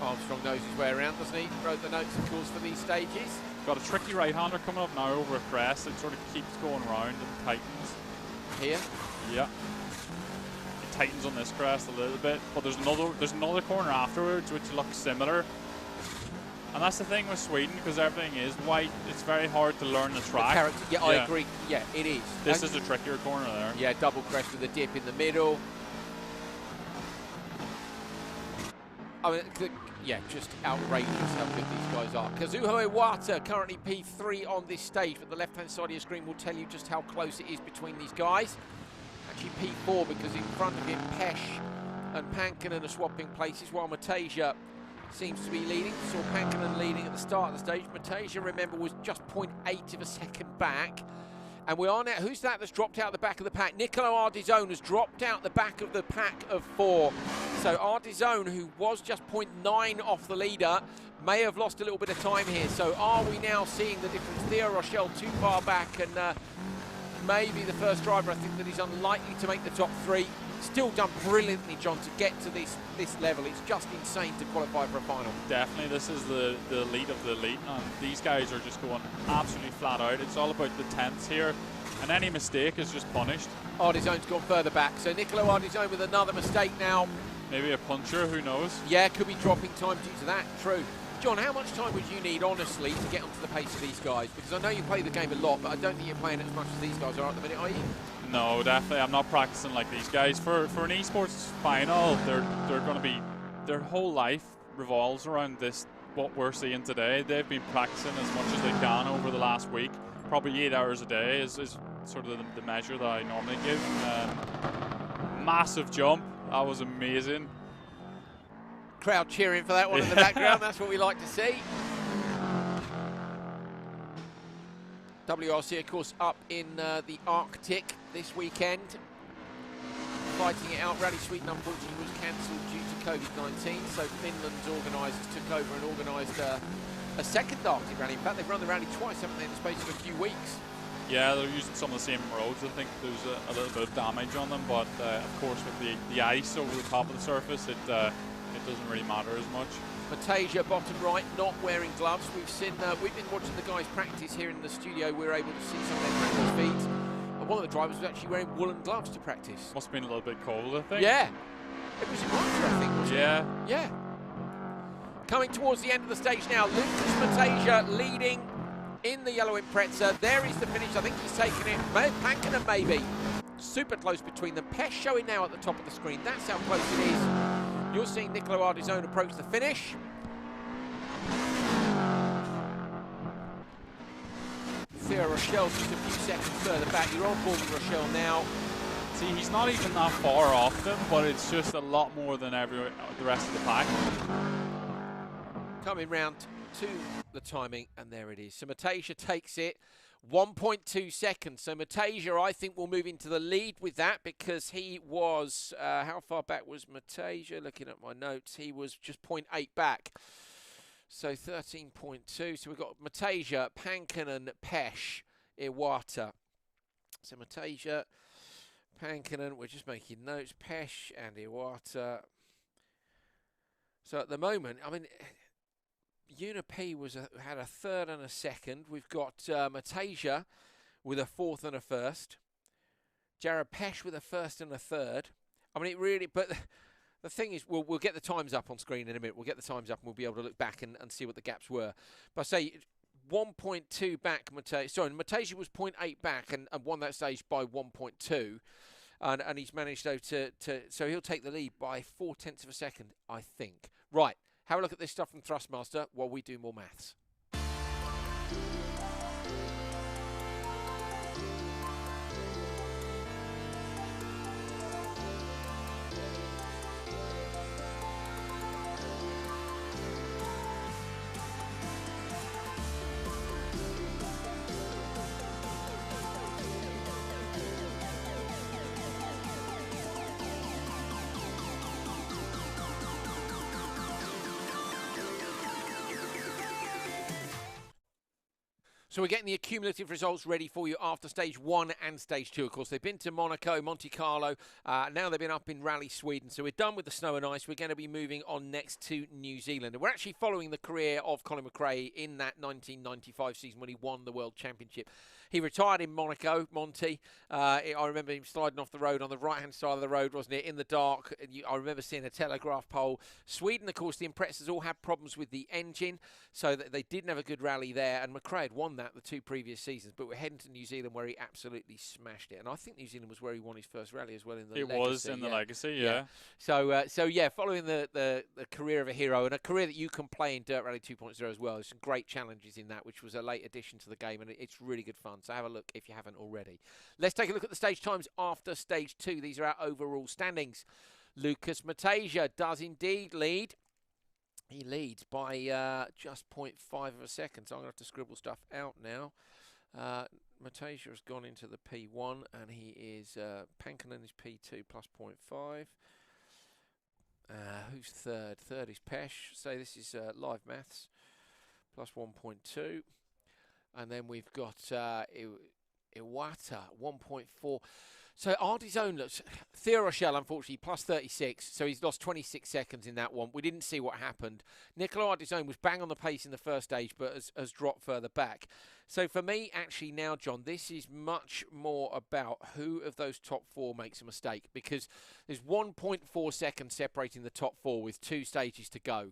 Armstrong knows his way around, doesn't he? Wrote the notes, of course, for these stages. Got a tricky right-hander coming up now over a crest. It sort of keeps going around and tightens. Here? Yeah. It tightens on this crest a little bit, but there's another corner afterwards which looks similar. And that's the thing with Sweden, because everything is white. It's very hard to learn the track. I agree. Yeah, it is. This is a trickier corner there. Yeah, double crest with a dip in the middle. I mean, yeah, just outrageous how good these guys are. Kazuho Iwata currently P3 on this stage, but the left-hand side of your screen will tell you just how close it is between these guys. Actually P4, because in front of him, PESCH and Pankinen are swapping places, while Matejka seems to be leading. Saw Pankinen leading at the start of the stage. Matejka, remember, was just 0.8 of a second back. And we are now, who's that that's dropped out the back of the pack? NICOLÓ ARDIZZONE has dropped out the back of the pack of 4. So ARDIZZONE, who was just 0.9 off the leader, may have lost a little bit of time here. So are we now seeing the difference? THÉO, Rochelle too far back, and maybe the first driver, I think that he's unlikely to make the top 3. Still done brilliantly, John, to get to this level. It's just insane to qualify for a final. Definitely, this is the elite of the elite, and these guys are just going absolutely flat out. It's all about the tenths here, and any mistake is just punished. ARDIZZONE's gone further back, so NICOLÓ ARDIZZONE with another mistake now. Maybe a puncher, who knows? Yeah, could be dropping time due to that, true. John, how much time would you need, honestly, to get onto the pace of these guys? Because I know you play the game a lot, but I don't think you're playing as much as these guys are at the minute, are you? No, definitely. I'm not practicing like these guys. For an esports final, they're going to be, their whole life revolves around this, what we're seeing today. They've been practicing as much as they can over the last week. Probably 8 hours a day is sort of the measure that I normally give. Massive jump. That was amazing. Crowd cheering for that one in the background. That's what we like to see. WRC, of course, up in the Arctic this weekend. Fighting it out. Rally Sweden, unfortunately, was cancelled due to COVID-19. So Finland's organisers took over and organised a second Arctic rally. In fact, they've run the rally twice, haven't they, in the space of a few weeks? Yeah, they're using some of the same roads. I think there's a little bit of damage on them, but of course, with the ice over the top of the surface, it doesn't really matter as much. Matasia, bottom right, not wearing gloves. We've been watching the guys practice here in the studio. We're able to see some of their practice feeds. And one of the drivers was actually wearing woolen gloves to practice. Must have been a little bit cold, I think. Yeah. It was in winter, I think, wasn't it? Yeah. Coming towards the end of the stage now. Lucas Matasia leading in the yellow Impreza. There is the finish. I think he's taken it. Pankinen maybe. Super close between them. PESCH showing now at the top of the screen. That's how close it is. You're seeing NICOLÓ ARDIZZONE approach the finish. THÉO Rochelle just a few seconds further back. You're on board with Rochelle now. See, he's not even that far off them, but it's just a lot more than the rest of the pack. Coming round to the timing, and there it is. So Matasia takes it. 1.2 seconds. So Matasia, I think, will move into the lead with that because he was, how far back was Matasia? Looking at my notes, he was just 0.8 back. So 13.2. So we've got Matasia, Pankinen, PESCH, Iwata. So Matasia, Pankinen, we're just making notes, PESCH and Iwata. So at the moment, I mean, UniP had a third and a second. We've got Matasia with a fourth and a first. JAROD PESCH with a first and a third. I mean, it really, but the thing is, we'll get the times up on screen in a minute. We'll get the times up and we'll be able to look back and see what the gaps were. But I say 1.2 back, Matasia was 0.8 back and won that stage by 1.2. And he's managed, though, so he'll take the lead by 0.4 of a second, I think. Right. Have a look at this stuff from Thrustmaster while we do more maths. So we're getting the accumulative results ready for you after stage 1 and stage 2. Of course, they've been to Monaco, Monte Carlo. Now they've been up in Rally Sweden. So we're done with the snow and ice. We're going to be moving on next to New Zealand. And we're actually following the career of Colin McRae in that 1995 season when he won the World Championship. He retired in Monaco, Monty. I remember him sliding off the road on the right-hand side of the road, wasn't it, in the dark. I remember seeing a telegraph pole. Sweden, of course, the Imprezas all had problems with the engine, so they didn't have a good rally there. And McRae had won that the 2 previous seasons, but we're heading to New Zealand where he absolutely smashed it. And I think New Zealand was where he won his first rally as well in the Legacy. It was in the Legacy, yeah. So yeah, following the career of a hero and a career that you can play in Dirt Rally 2.0 as well. There's some great challenges in that, which was a late addition to the game, and it's really good fun. So have a look if you haven't already. Let's take a look at the stage times after stage 2. These are our overall standings. Lucas Matasia does indeed lead. He leads by just 0.5 of a second, so I'm going to have to scribble stuff out now. Matasia has gone into the P1, and he is Pankinen is P2 plus 0.5. Who's third? Third is PESCH. So this is live maths plus 1.2, and then we've got Iwata 1.4. So ARDIZZONE looks, THÉO Rochelle, unfortunately, plus 36, so he's lost 26 seconds in that one. We didn't see what happened. NICOLÓ ARDIZZONE was bang on the pace in the first stage, but has dropped further back. So for me, actually now, John, this is much more about who of those top four makes a mistake, because there's 1.4 seconds separating the top four with 2 stages to go.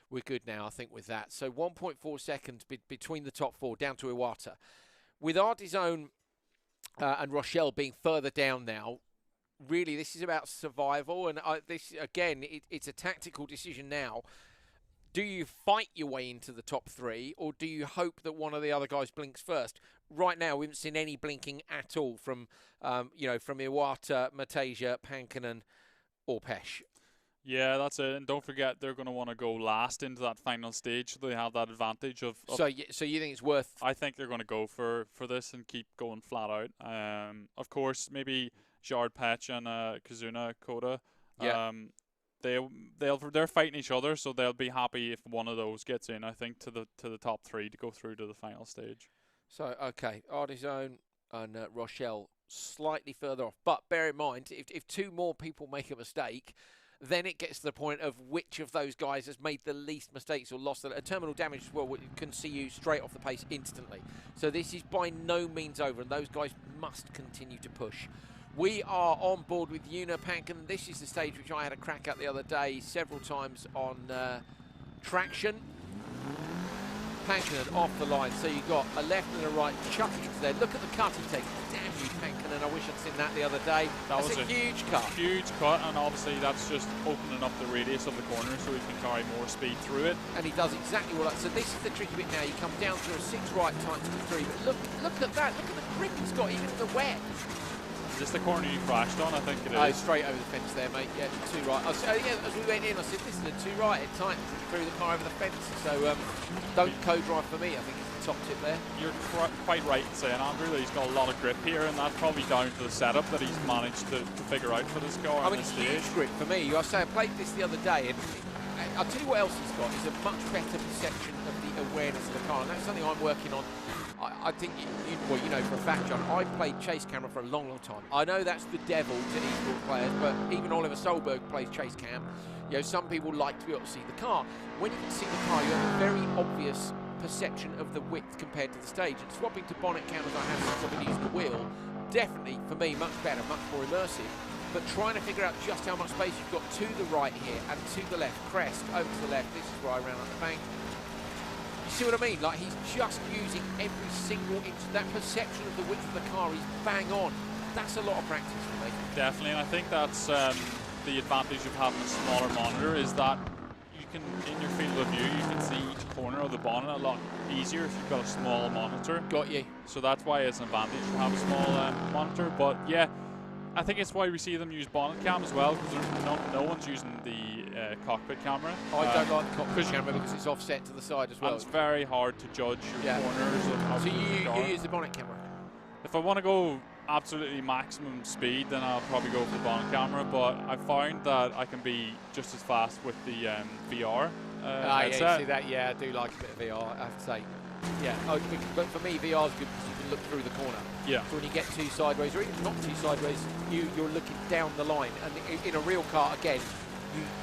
We're good now, I think, with that. So 1.4 seconds between the top four, down to Iwata. With ARDIZZONE and Rochelle being further down now, really this is about survival, and this again it's a tactical decision now. Do you fight your way into the top 3, or do you hope that one of the other guys blinks first? Right now we haven't seen any blinking at all from you know, from Iwata, Matasia, Pankinen or PESCH. Yeah, that's it. And don't forget, they're going to want to go last into that final stage. So they have that advantage of so you think it's worth? I think they're going to go for this and keep going flat out. Of course, maybe JAROD, PESCH, and Kazuna, Koda. Yeah. They're fighting each other, so they'll be happy if one of those gets in. I think to the top 3 to go through to the final stage. So okay, ARDIZZONE and Rochelle slightly further off, but bear in mind if 2 more people make a mistake, then it gets to the point of which of those guys has made the least mistakes or lost a terminal damage as well. Can see you straight off the pace instantly. So this is by no means over, and those guys must continue to push. We are on board with Una Pankinen. This is the stage which I had a crack at the other day several times on traction. Pankinen off the line, so you've got a left and a right chucking into there. Look at the cut he takes. Damn you, Pankinen. I wish I'd seen that the other day. That's a huge cut. Huge cut, and obviously that's just opening up the radius of the corner so he can carry more speed through it. And he does exactly what that. So this is the tricky bit now. You come down through a 6 right, tight to the 3, but look at that. Look at the grip he's got, even in the wet. Is this the corner you crashed on? I think it is. Oh, straight over the fence there, mate. Yeah, 2 right. Yeah, as we went in, I said, this is a 2 right. It tightens and threw the car over the fence. So don't co-drive for me, I think is the top tip there. You're quite right in saying, Andrew, that he's got a lot of grip here, and that's probably down to the setup that he's managed to figure out for this car. I mean, huge grip for me. I say I played this the other day, and I'll tell you what else he's got. Is a much better perception of the awareness of the car, and that's something I'm working on. I think, well, you know for a fact, John, I've played chase camera for a long, long time. I know that's the devil to esports players, but even Oliver Solberg plays chase cam. You know, some people like to be able to see the car. When you can see the car, you have a very obvious perception of the width compared to the stage. And swapping to bonnet cam as I have since I've been using the wheel, definitely, for me, much better, much more immersive. But trying to figure out just how much space you've got to the right here and to the left, crest, over to the left, this is where I ran up the bank. See what I mean? Like, he's just using every single inch. That perception of the width of the car is bang on. That's a lot of practice for me. Definitely, and I think that's the advantage of having a smaller monitor, is that you can, in your field of view, you can see each corner of the bonnet a lot easier if you've got a small monitor. Got you. So that's why it's an advantage to have a small monitor. But yeah, I think it's why we see them use bonnet cam as well, because no one's using the cockpit camera. I don't like the cockpit camera because it's offset to the side as well. And it's very hard to judge your corners. So you use the bonnet camera? If I want to go absolutely maximum speed, then I'll probably go for the bonnet camera, but I found that I can be just as fast with the VR yeah, you see that? Yeah, I do like a bit of VR, I have to say. Yeah, but for me, VR is good because you can look through the corner. Yeah. So when you get 2 sideways, or even not 2 sideways, you're looking down the line. And in a real car, again,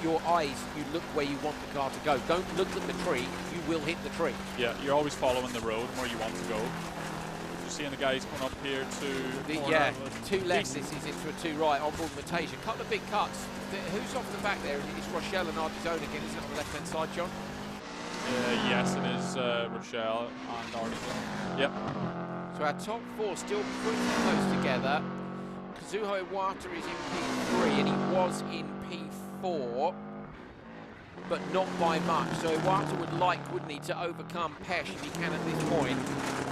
your eyes, you look where you want the car to go. Don't look at the tree, you will hit the tree. Yeah, you're always following the road where you want to go. You're seeing the guys coming up here to... Yeah, 2 left, this is into a 2 right, on board Matasia. A couple of big cuts. Who's off the back there? It's Rochelle and ARDIZZONE again, isn't it, on the left-hand side, John? Yes, it is Rochelle and ARDIZZONE. Yep. So our top 4 still pretty close together. Kazuho Iwata is in P3 and he was in P4, but not by much. So Iwata would like, wouldn't he, to overcome PESCH if he can at this point.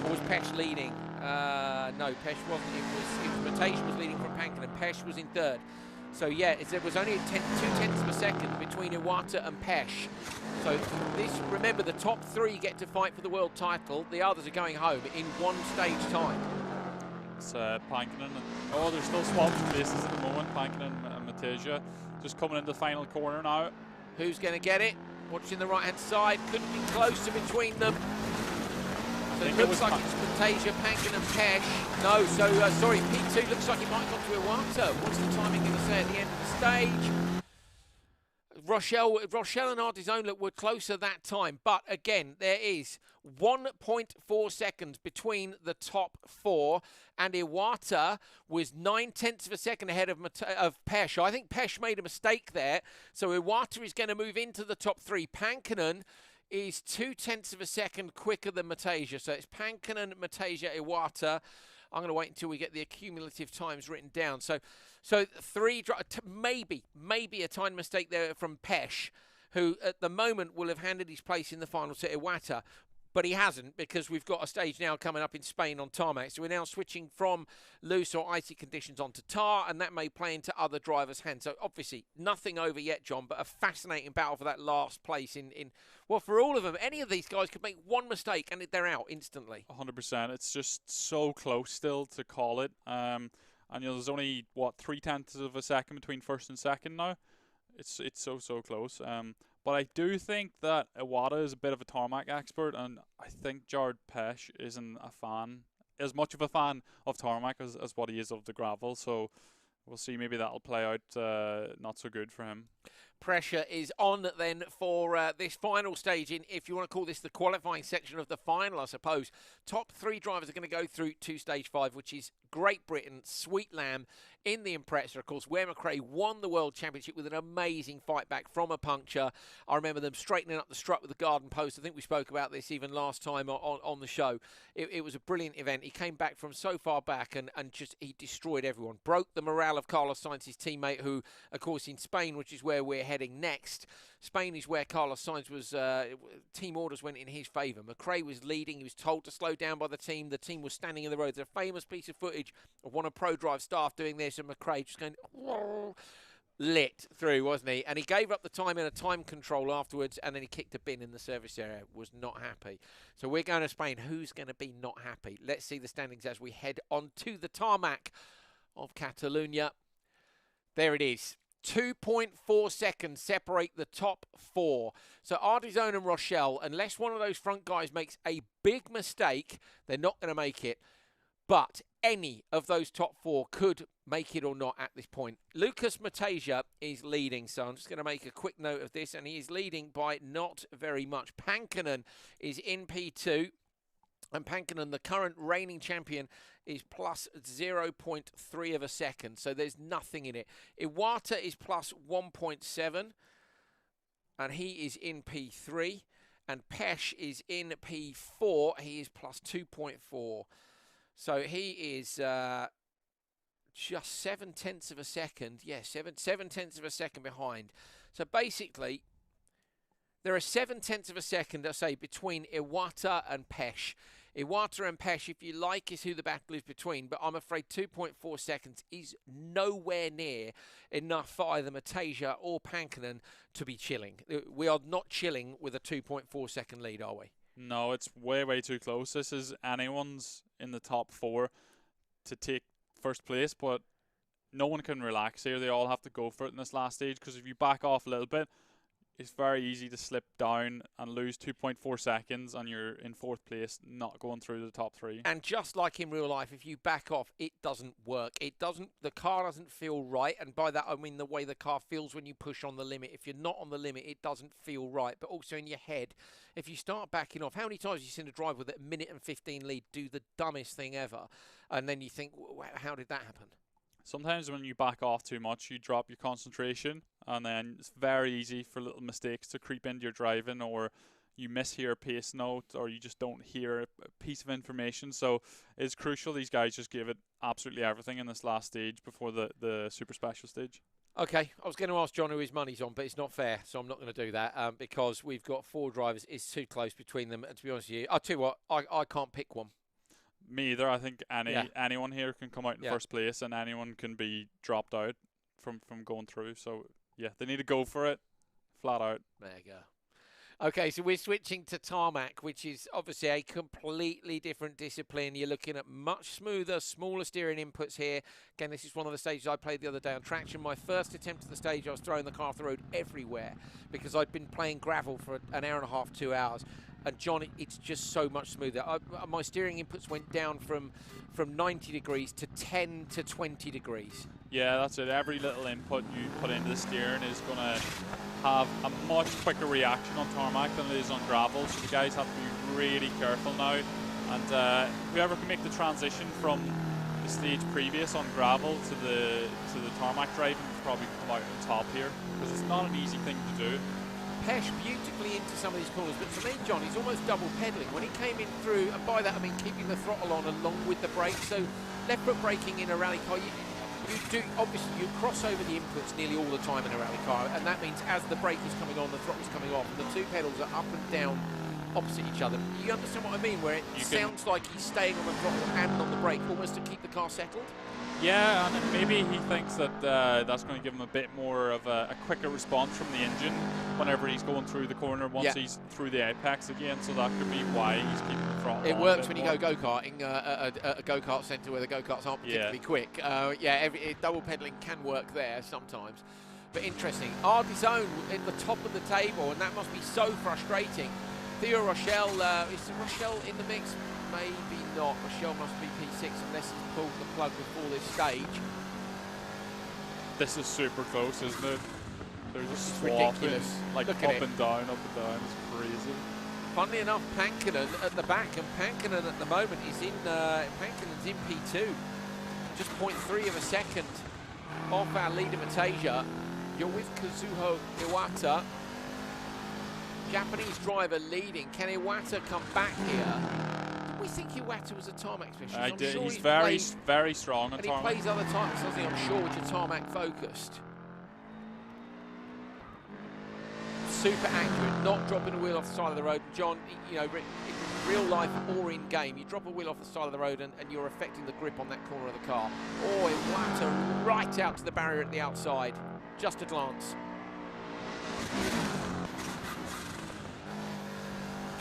Or was PESCH leading? No, PESCH wasn't. It was Matasia was leading from Pankinen and PESCH was in 3rd. So yeah, there was only 2/10 of a second between Iwata and PESCH. So this, remember, the top 3 get to fight for the world title. The others are going home in 1 stage time. It's Pankinen. And, oh, they're still swapping places at the moment. Pankinen and Mateja just coming into the final corner now. Who's going to get it? Watching the right-hand side. Couldn't be closer between them. So it looks like it's Mateja, Pankinen and PESCH. No, so, sorry, P2 looks like it might have gone to Iwata. What's the timing going to say at the end of the stage? Rochelle and ARDIZZONE look were closer that time, but again, there is 1.4 seconds between the top four, and Iwata was 9/10 of a second ahead of PESCH. I think PESCH made a mistake there, so Iwata is going to move into the top three. Pankinen is 2/10 of a second quicker than Mateja, so it's Pankinen, Mateja, Iwata. I'm going to wait until we get the accumulative times written down. So maybe a time mistake there from PESCH, who at the moment will have handed his place in the final to Iwata, but he hasn't, because we've got a stage now coming up in Spain on tarmac. So we're now switching from loose or icy conditions onto tar, and that may play into other drivers' hands. So obviously nothing over yet, John, but a fascinating battle for that last place well, for all of them. Any of these guys could make one mistake and they're out instantly. 100%. It's just so close still to call it. And there's only, what, 3/10 of a second between first and second now. It's so close. But I do think that Iwata is a bit of a tarmac expert, and I think JAROD PESCH isn't as much of a fan of tarmac as what he is of the gravel. So we'll see. Maybe that'll play out not so good for him. Pressure is on then for this final stage in, if you want to call this the qualifying section of the final, I suppose. Top three drivers are going to go through to stage 5, which is Great Britain, Sweet Lamb in the Impreza, of course, where McRae won the World Championship with an amazing fight back from a puncture. I remember them straightening up the strut with the garden post. I think we spoke about this even last time on the show. It was a brilliant event. He came back from so far back and just he destroyed everyone. Broke the morale of Carlos Sainz's teammate, who, of course, in Spain, which is where we're heading next. Spain is where Carlos Sainz was, team orders went in his favour. McRae was leading. He was told to slow down by the team. The team was standing in the road. There's a famous piece of footage of one of ProDrive staff doing this, and McRae just going lit through, wasn't he? And he gave up the time in a time control afterwards, and then he kicked a bin in the service area. Was not happy. So we're going to Spain. Who's going to be not happy? Let's see the standings as we head on to the tarmac of Catalonia. There it is. 2.4 seconds separate the top four. So ARDIZZONE and Rochelle, unless one of those front guys makes a big mistake, they're not going to make it. But any of those top four could make it or not at this point. Lucas Mateja is leading, so I'm just going to make a quick note of this, and he is leading by not very much. Pankinen is in P2. And Pankinen, the current reigning champion, is plus 0.3 of a second. So there's nothing in it. Iwata is plus 1.7. And he is in P3. And PESCH is in P4. He is plus 2.4. So he is just 7/10 of a second. Yeah, 7/10 of a second behind. So basically, there are 7/10 of a second, I say, between Iwata and PESCH. Iwata and PESCH, if you like, is who the battle is between, but I'm afraid 2.4 seconds is nowhere near enough for either Mateja or Pankinen to be chilling. We are not chilling with a 2.4 second lead, are we? No, it's way too close. This is anyone's in the top four to take first place, but no one can relax here. They all have to go for it in this last stage, because if you back off a little bit, it's very easy to slip down and lose 2.4 seconds, and you're in fourth place, not going through the top three. And just like in real life, if you back off, it doesn't work. The car doesn't feel right, and by that I mean the way the car feels when you push on the limit. If you're not on the limit, it doesn't feel right. But also in your head, if you start backing off, how many times have you seen a driver with a minute and 15 lead do the dumbest thing ever, and then you think, how did that happen? Sometimes when you back off too much, you drop your concentration, and then it's very easy for little mistakes to creep into your driving, or you mishear a pace note, or you just don't hear a piece of information. So it's crucial these guys just give it absolutely everything in this last stage before the super special stage. Okay, I was going to ask John who his money's on, but it's not fair, so I'm not going to do that because we've got four drivers. It's too close between them, and to be honest with you, I'll tell you what, I can't pick one. Me either. I think anyone here can come out in first place, and anyone can be dropped out from going through. So yeah, they need to go for it, flat out. There you go. Okay, so we're switching to tarmac, which is obviously a completely different discipline. You're looking at much smoother, smaller steering inputs here. Again, this is one of the stages I played the other day on traction. My first attempt at the stage, I was throwing the car off the road everywhere because I'd been playing gravel for an hour and a half, 2 hours. And John, it's just so much smoother. My steering inputs went down from 90 degrees to 10 to 20 degrees. Yeah, that's it. Every little input you put into the steering is going to have a much quicker reaction on tarmac than it is on gravel, so the guys have to be really careful now. And whoever can make the transition from the stage previous on gravel to the tarmac driving will probably come out on top here, because it's not an easy thing to do. PESCH beautifully into some of these corners, but to me, John, he's almost double pedalling. When he came in through, and by that I mean keeping the throttle on along with the brake, so left foot braking in a rally car, obviously you cross over the inputs nearly all the time in a rally car, and that means as the brake is coming on, the throttle's coming off, and the two pedals are up and down opposite each other. You understand what I mean, where it sounds like he's staying on the throttle and on the brake, almost to keep the car settled? Yeah, and maybe he thinks that that's going to give him a bit more of a quicker response from the engine whenever he's going through the corner once he's through the apex again, so that could be why he's keeping the throttle on. It works when you go go-karting at a go-kart centre where the go-karts aren't particularly quick. Double pedalling can work there sometimes. But interesting. ARDIZZONE at the top of the table, and that must be so frustrating. THÉO Rochelle, is Rochelle in the mix? Maybe not. Rochelle must be P6 unless he's pulled the plug before this stage. This is super close, isn't it? They're just ridiculous. Like up and down. It's crazy. Funnily enough, Pankinen at the back, and Pankinen at the moment is in Pankinen's in P2. Just 0.3 of a second off our leader Matasia. You're with Kazuho Iwata. Japanese driver leading. Can Iwata come back here? We think Iwata was a tarmac specialist. I did. Sure he's very strong on tarmac. And he plays other tarmacs, doesn't he? I'm sure, which are tarmac focused. Super accurate, not dropping a wheel off the side of the road. John, you know, in real life or in game, you drop a wheel off the side of the road and you're affecting the grip on that corner of the car. Oh, Iwata right out to the barrier at the outside. Just a glance.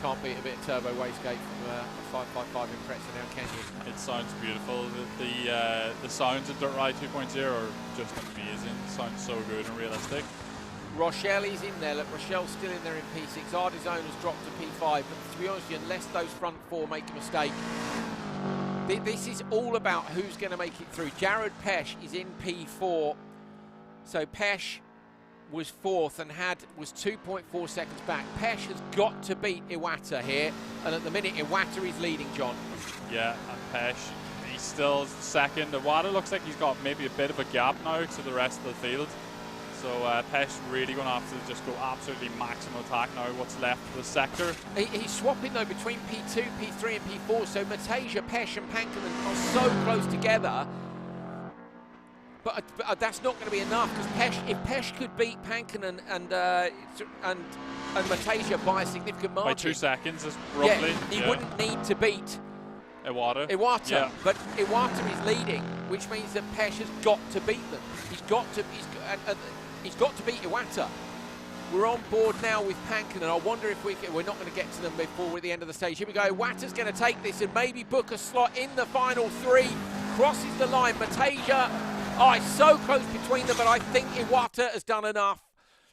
Can't beat a bit of turbo wastegate from a 555 Impreza now, can you? It sounds beautiful. The sounds of Dirt Rally 2.0 are just amazing. It sounds so good and realistic. Rochelle is in there. Look, Rochelle's still in there in P6. ARDIZZONE has dropped to P5. But to be honest with you, unless those front four make a mistake, this is all about who's going to make it through. JAROD PESCH is in P4. So PESCH was fourth and was 2.4 seconds back. PESCH has got to beat Iwata here, and at the minute Iwata is leading, John. Yeah, and PESCH, he's still second. Iwata looks like he's got maybe a bit of a gap now to the rest of the field. So PESCH really going to have to just go absolutely maximum attack now, what's left of the sector. He's swapping though between P2, P3 and P4, so Matasia, PESCH and Pankinen are so close together. But that's not going to be enough, because if PESCH could beat Pankinen and Matasia by a significant margin, by 2 seconds, roughly. Yeah, he wouldn't need to beat Iwata. Yeah. But Iwata is leading, which means that PESCH has got to beat them. He's got to beat Iwata. We're on board now with Pankinen. I wonder if we're not going to get to them before we're at the end of the stage. Here we go. Iwata's going to take this and maybe book a slot in the final three. Crosses the line. Matasia. Oh, it's so close between them, but I think Iwata has done enough.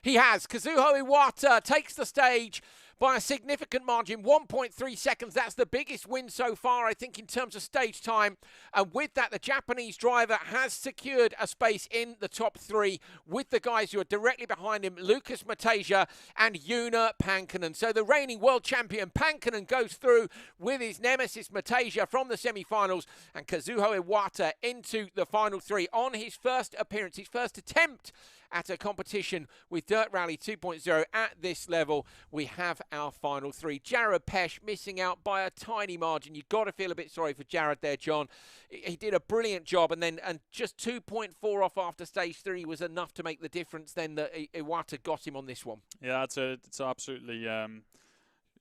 He has. Kazuho Iwata takes the stage by a significant margin, 1.3 seconds. That's the biggest win so far, I think, in terms of stage time. And with that, the Japanese driver has secured a space in the top three with the guys who are directly behind him, Lucas Matasia and Joona Pankinen. So the reigning world champion Pankinen goes through with his nemesis Matasia from the semi-finals, and Kazuho Iwata into the final three on his first appearance, his first attempt at a competition with Dirt Rally 2.0 at this level. We have our final three. JAROD PESCH missing out by a tiny margin. You've got to feel a bit sorry for JAROD there, John. He did a brilliant job, and just 2.4 off after stage three was enough to make the difference then that Iwata got him on this one. Yeah, it's absolutely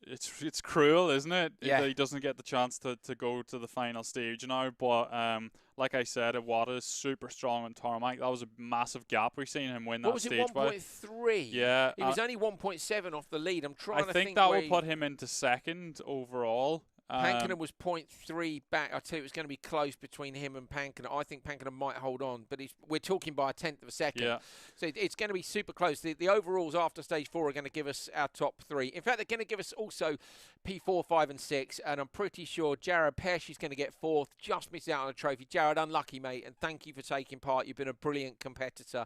it's cruel, isn't it? Yeah. That he doesn't get the chance to go to the final stage now, but like I said, Iwata is super strong on tarmac. That was a massive gap. We've seen him win what that was stage. it, 1.3? Yeah. He was only 1.7 off the lead. I'm trying to think. I think that will put him into second overall. Pankinen was 0.3 back. I tell you, it was going to be close between him and Pankinen. I think Pankinen might hold on, but we're talking by a tenth of a second. Yeah. So it's going to be super close. The overalls after stage 4 are going to give us our top 3. In fact, they're going to give us also P4, 5, and 6. And I'm pretty sure JAROD PESCH is going to get 4th. Just missed out on a trophy. JAROD, unlucky, mate. And thank you for taking part. You've been a brilliant competitor.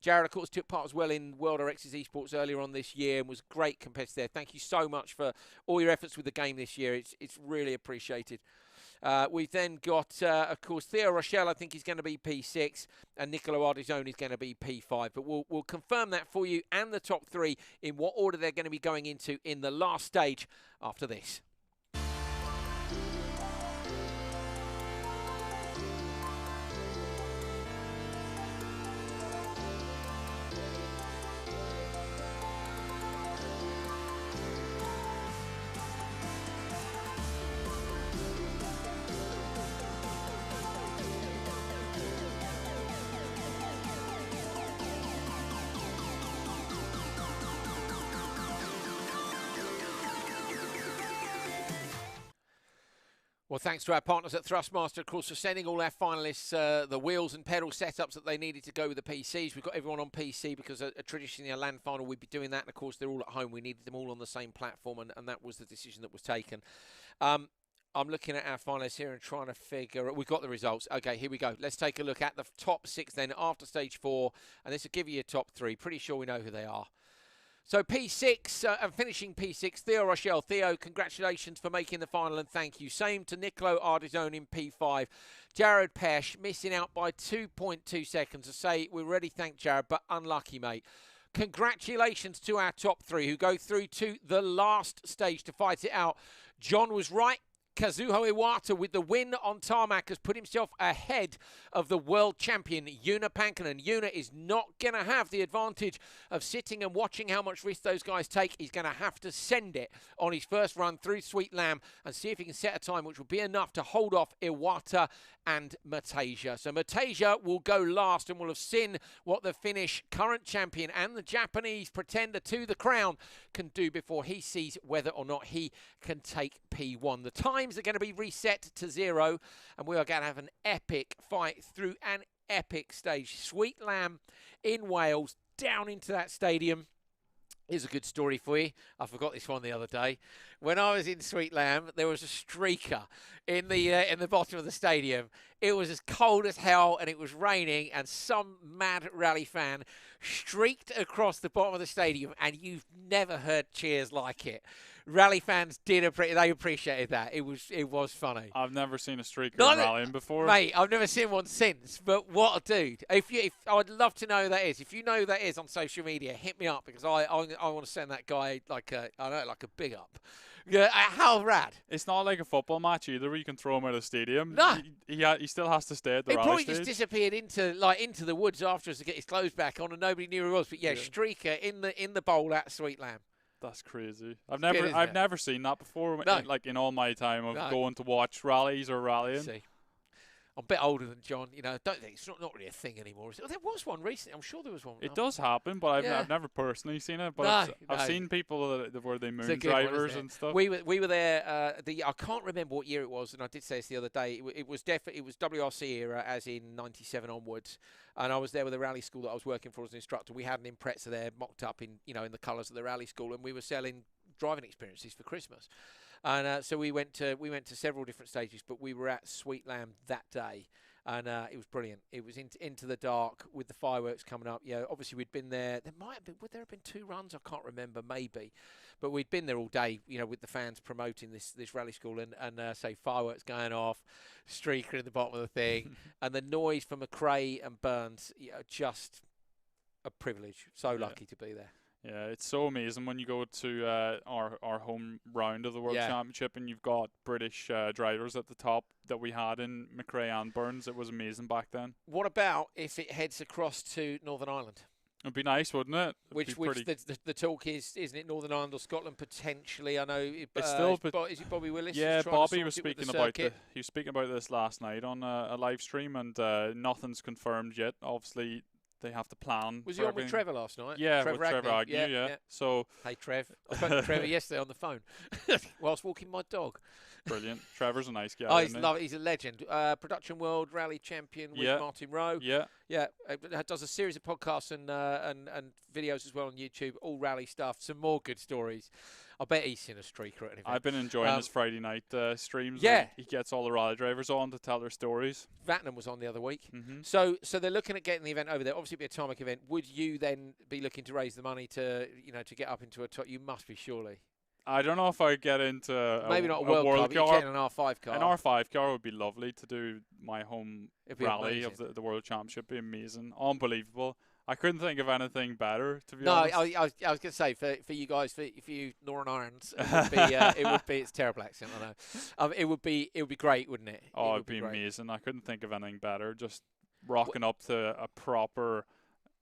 JAROD, of course, took part as well in World RX's Esports earlier on this year and was a great competitor there. Thank you so much for all your efforts with the game this year. It's really appreciated. We've then got, of course, THÉO Rochelle, I think, is going to be P6, and NICOLÓ ARDIZZONE is going to be P5. But we'll confirm that for you and the top 3 in what order they're going to be going into in the last stage after this. Well, thanks to our partners at Thrustmaster, of course, for sending all our finalists the wheels and pedal setups that they needed to go with the PCs. We've got everyone on PC because traditionally a LAN final we'd be doing that. And, of course, they're all at home. We needed them all on the same platform, and that was the decision that was taken. I'm looking at our finalists here and trying to figure... We've got the results. OK, here we go. Let's take a look at the top 6 then after stage 4. And this will give you your top 3. Pretty sure we know who they are. So P6, and finishing P6, THÉO Rochelle. THÉO, congratulations for making the final and thank you. Same to NICOLÓ ARDIZZONE in P5. JAROD PESCH missing out by 2.2 seconds. I say we already thank JAROD, but unlucky, mate. Congratulations to our top 3 who go through to the last stage to fight it out. John was right. Kazuho Iwata with the win on tarmac has put himself ahead of the world champion, Joona Pankinen. Joona is not going to have the advantage of sitting and watching how much risk those guys take. He's going to have to send it on his first run through Sweet Lamb and see if he can set a time which will be enough to hold off Iwata and Matasia. So Matasia will go last and will have seen what the Finnish current champion and the Japanese pretender to the crown can do before he sees whether or not he can take P1. The times are going to be reset to 0 and we are going to have an epic fight through an epic stage. Sweet Lamb in Wales, down into that stadium. Here's a good story for you. I forgot this one the other day. When I was in Sweet Lamb, there was a streaker in the bottom of the stadium. It was as cold as hell and it was raining and some mad rally fan streaked across the bottom of the stadium and you've never heard cheers like it. Rally fans they appreciated that. It was funny. I've never seen a streaker rallying before. Mate, I've never seen one since. But what a dude. If I'd love to know who that is. If you know who that is on social media, hit me up because I want to send that guy like a big up. Yeah, how rad. It's not like a football match either where you can throw him out of the stadium. No. He still has to stay at the rally probably stage. just disappeared into the woods afterwards to get his clothes back on and nobody knew who he was. But yeah, streaker in the bowl at Sweet Lamb. That's crazy. I've never seen that before. No. Like in all my time of going to watch rallies or rallying. See. I'm a bit older than John, you know. I don't think it's not really a thing anymore. Is it? There was one recently. I'm sure there was one. It does happen, but I've never personally seen it. But I've seen people where they moon drivers and stuff. We were there. I can't remember what year it was, and I did say this the other day. It was WRC era, as in '97 onwards. And I was there with the rally school that I was working for as an instructor. We had an Impreza there, mocked up in the colours of the rally school, and we were selling driving experiences for Christmas. And so we went to several different stages, but we were at Sweet Lamb that day, and it was brilliant. It was into the dark with the fireworks coming up. Yeah, obviously we'd been there. Would there have been 2 runs? I can't remember, maybe, but we'd been there all day. With the fans promoting this rally school, and say fireworks going off, streaker in the bottom of the thing, and the noise from McRae and Burns. Just a privilege. So lucky to be there. Yeah, it's so amazing when you go to our home round of the World Championship and you've got British drivers at the top that we had in McRae and Burns. It was amazing back then. What about if it heads across to Northern Ireland? It'd be nice, wouldn't it? Which the talk is, isn't it? Northern Ireland or Scotland potentially. I know. It's still, is it Bobby Willis? Yeah, Bobby was speaking about he was speaking about this last night on a live stream, and nothing's confirmed yet. Obviously, they have to plan. Was he on with Trevor last night? Yeah, with Trevor Agnew. Yeah. So hey, Trev. I spoke to Trevor yesterday on the phone whilst walking my dog. Brilliant. Trevor's a nice guy. Oh, he's a legend. Production World Rally Champion with Martin Rowe. Yeah. Does a series of podcasts and videos as well on YouTube. All rally stuff. Some more good stories. I bet he's seen a streaker at an event. I've been enjoying his Friday night streams. Yeah. He gets all the rally drivers on to tell their stories. Vatnam was on the other week. So they're looking at getting the event over there. Obviously, it'll be a tarmac event. Would you then be looking to raise the money to get up into a top? You must be, surely. I don't know if I get into maybe not a world car, but you get an R5 car. An R5 car would be lovely to do my home rally of the World Championship. It'd be amazing, unbelievable. I couldn't think of anything better, to be honest. No, I was going to say for you guys, for you Northern Irons, it would be. It's a terrible accent, I know. It would be great, wouldn't it? Oh, it'd be amazing. I couldn't think of anything better. Just rocking up to a proper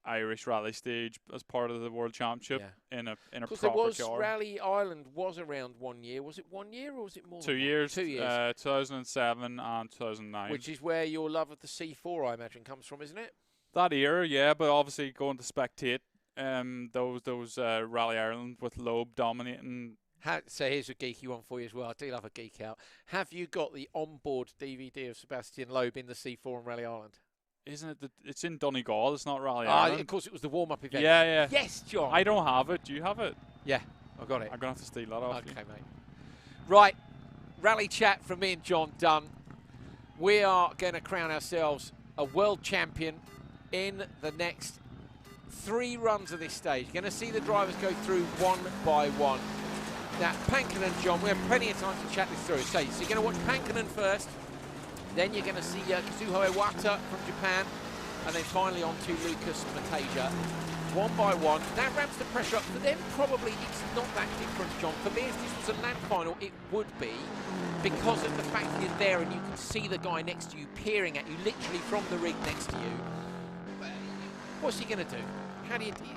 Irish rally stage as part of the World Championship in a proper there was car. Rally Ireland was around 1 year. Was it 1 year or was it more? 2 years. 2 years. 2007 and 2009. Which is where your love of the C4, I imagine, comes from, isn't it? That year, yeah, but obviously going to spectate those Rally Ireland with Loeb dominating. So here's a geeky one for you as well. I do love a geek out. Have you got the onboard DVD of Sebastian Loeb in the C4 and Rally Ireland? Isn't it? It's in Donegal. It's not Rally Ireland. Of course, it was the warm-up event. Yeah. Yes, John. I don't have it. Do you have it? Yeah, I've got it. I'm going to have to steal that off you. Okay, mate. Right, rally chat from me and John done. We are going to crown ourselves a world champion in the next 3 runs of this stage. You're going to see the drivers go through one by one. Now, Pankinen and John, we have plenty of time to chat this through. So you're going to watch Pankinen first. Then you're going to see Kazuho Iwata from Japan, and then finally on to Lucas Mateja. One by one. That ramps the pressure up. For them, probably it's not that different, John. For me, if this was a land final, it would be, because of the fact that you're there and you can see the guy next to you peering at you, literally from the rig next to you. What's he going to do?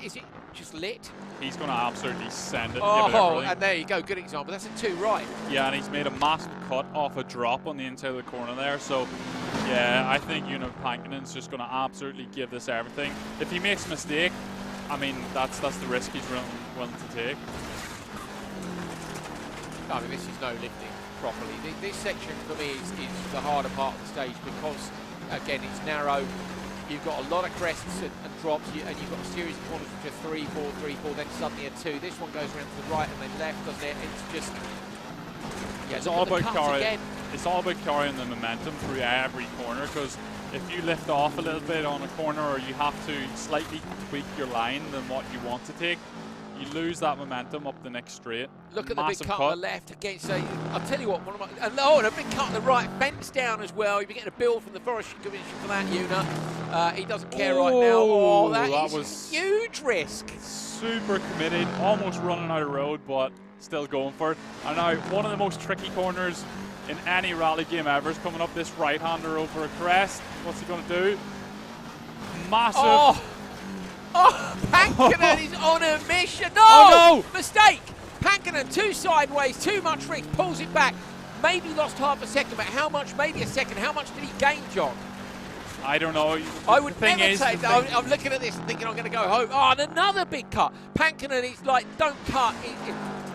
Is it just lit? He's going to absolutely send it. Oh, and there you go. Good example. That's a 2 right. Yeah, and he's made a massive cut off a drop on the inside of the corner there. So, yeah, I think Pankinen's just going to absolutely give this everything. If he makes a mistake, I mean, that's the risk he's willing to take. I mean, this is no lifting properly. This section for me is the harder part of the stage because, again, it's narrow. You've got a lot of crests and drops, and you've got a series of corners which are 3, 4, 3, 4, then suddenly a 2. This one goes around to the right and then left, doesn't it? It's just, it's all about carrying. It's all about carrying the momentum through every corner, because if you lift off a little bit on a corner, or you have to slightly tweak your line than what you want to take, you lose that momentum up the next straight. Look at the big cut on the left against, I'll tell you what, and a big cut on the right, fence down as well. You'll be getting a bill from the Forestry Commission for that, Una. He doesn't care right now. Oh, that was huge risk. Super committed, almost running out of road, but still going for it. And now, one of the most tricky corners in any rally game ever is coming up this right-hander over a crest. What's he going to do? Massive. Oh, Pankinen is on a mission. No! Oh, no! Mistake! Pankinen, 2 sideways, too much risk, pulls it back. Maybe lost half a second, but how much? Maybe a second. How much did he gain, John? I don't know. I would never take that. I'm looking at this and thinking I'm going to go home. Oh, and another big cut. Pankinen is like, don't cut.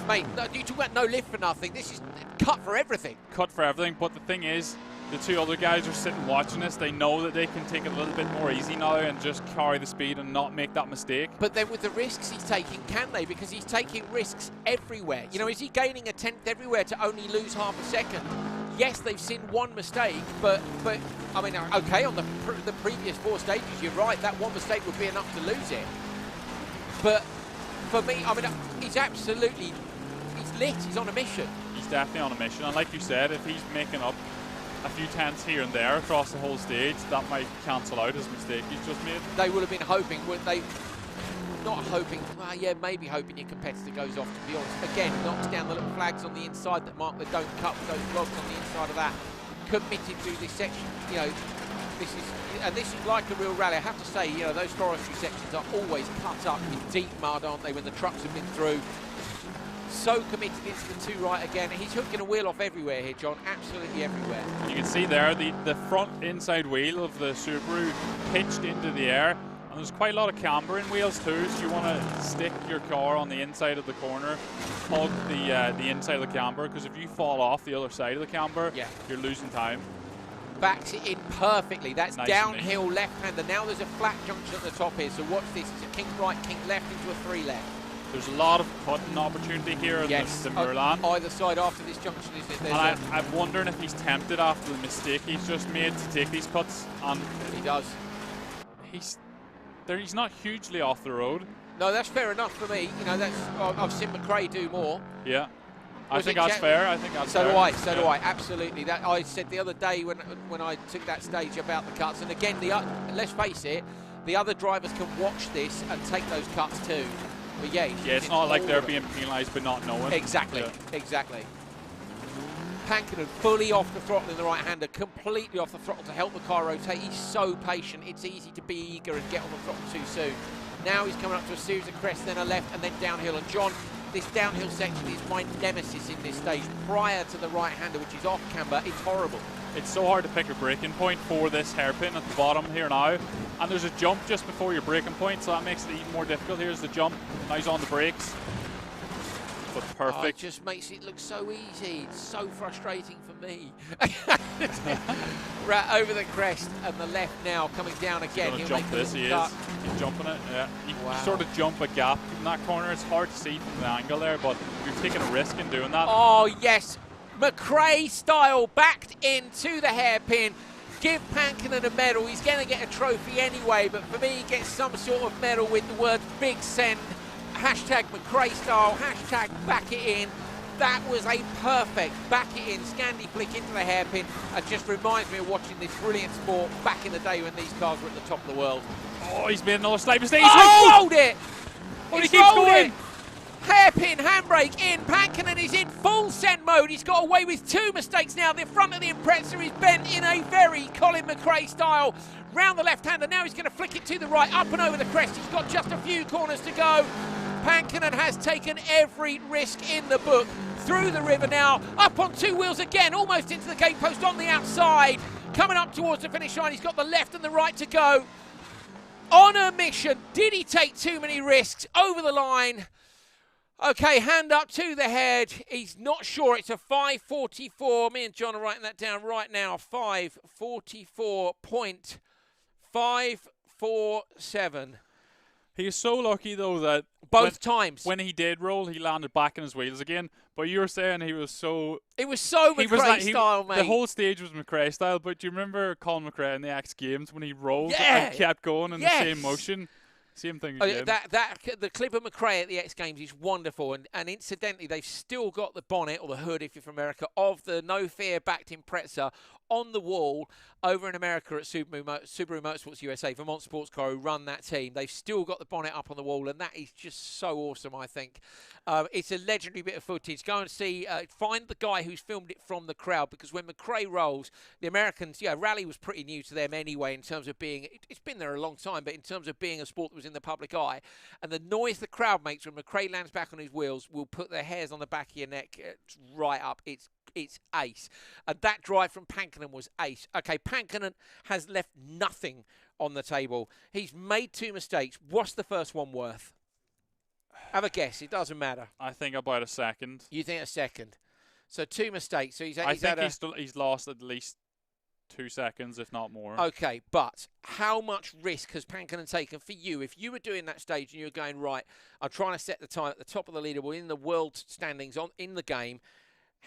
Mate, you talk about no lift for nothing. This is cut for everything. Cut for everything, but the thing is, the 2 other guys are sitting watching this. They know that they can take it a little bit more easy now and just carry the speed and not make that mistake. But then with the risks he's taking, can they? Because he's taking risks everywhere. Is he gaining a 10th everywhere to only lose half a second? Yes, they've seen 1 mistake, but I mean, okay, on the previous 4 stages, you're right, that 1 mistake would be enough to lose it. But for me, I mean, he's lit, he's on a mission. He's definitely on a mission, and like you said, if he's making up a few tenths here and there across the whole stage, that might cancel out his mistake he's just made. They would have been hoping, would they? Not hoping, well, yeah, maybe hoping your competitor goes off, to be honest. Again, knocks down the little flags on the inside that mark the don't cut with those blocks on the inside of that. Committed through this section, This is like a real rally. I have to say, you know, those forestry sections are always cut up in deep mud, aren't they, when the trucks have been through. So committed into the two right again. He's hooking a wheel off everywhere here, John. Absolutely everywhere. You can see there the front inside wheel of the Subaru pitched into the air. And there's quite a lot of camber in wheels too, so you want to stick your car on the inside of the corner, hug the inside of the camber, because if you fall off the other side of the camber, you're losing time. Backs it in perfectly. That's nice downhill left-hander. Now there's a flat junction at the top here, so watch this. It's a kink right, kink left into a 3 left. There's a lot of cutting opportunity here in the Muirland. Either side after this junction, isn't it? And I'm wondering if he's tempted after the mistake he's just made to take these cuts. And he does. He's not hugely off the road. No, that's fair enough for me. You know, that's I've seen McRae do more. Yeah. I think that's fair. I think that's fair. So do I. So do I. Absolutely. That I said the other day when I took that stage about the cuts. And again, let's face it, the other drivers can watch this and take those cuts too. But yeah, it's not like they're being penalised but not knowing. Exactly. Exactly. Pankinen fully off the throttle in the right-hander, completely off the throttle to help the car rotate. He's so patient. It's easy to be eager and get on the throttle too soon. Now he's coming up to a series of crests, then a left, and then downhill. And John, this downhill section is my nemesis in this stage. Prior to the right-hander, which is off camber, it's horrible. It's so hard to pick a braking point for this hairpin at the bottom here now. And there's a jump just before your braking point, so that makes it even more difficult. Here's the jump. Now he's on the brakes. But perfect. Oh, it just makes it look so easy. It's so frustrating for me. Right over the crest and the left now coming down again. He'll jump this, he is. He's jumping it, yeah. You sort of jump a gap in that corner. It's hard to see from the angle there, but you're taking a risk in doing that. Oh, yes. McRae style backed into the hairpin. Give Pankinen a medal. He's going to get a trophy anyway, but for me, he gets some sort of medal with the word big send. Hashtag McRae style, hashtag back it in. That was a perfect back it in, Scandi flick into the hairpin. It just reminds me of watching this brilliant sport back in the day when these cars were at the top of the world. Oh, he's made another slight mistake. He's rolled it! Oh, he keeps going! Hairpin, handbrake in. Pankinen is in full send mode. He's got away with 2 mistakes now. The front of the Impreza is bent in a very Colin McRae style. Round the left-hander. Now he's going to flick it to the right, up and over the crest. He's got just a few corners to go. Pankinen has taken every risk in the book. Through the river now, up on 2 wheels again, almost into the gate post on the outside. Coming up towards the finish line. He's got the left and the right to go. On a mission. Did he take too many risks? Over the line. Okay, hand up to the head. He's not sure. It's a 5:44. Me and John are writing that down right now. 5:44.547. He is so lucky, though, that both times when he did roll, he landed back in his wheels again. But you were saying he was so... It was so McRae style, mate. The whole stage was McRae style, but do you remember Colin McRae in the X Games when he rolled and kept going in the same motion? Same thing again. The clip of McRae at the X Games is wonderful, and incidentally, they've still got the bonnet, or the hood if you're from America, of the No Fear backed Impreza on the wall over in America at Subaru Motorsports USA, Vermont Sports Car, who run that team. They've still got the bonnet up on the wall, and that is just so awesome, I think. It's a legendary bit of footage. Go and see, find the guy who's filmed it from the crowd, because when McRae rolls, the Americans, rally was pretty new to them anyway in terms of being, it's been there a long time, but in terms of being a sport that was in the public eye, and the noise the crowd makes when McRae lands back on his wheels will put their hairs on the back of your neck right up. It's ace. And that drive from Pankinen was ace. Okay, Pankinen has left nothing on the table. He's made 2 mistakes. What's the first one worth? Have a guess. It doesn't matter. I think about a second. You think a second? So 2 mistakes. So I think he's lost at least 2 seconds, if not more. Okay, but how much risk has Pankinen taken for you? If you were doing that stage and you were going, right, I'm trying to set the time at the top of the leaderboard in the world standings in the game,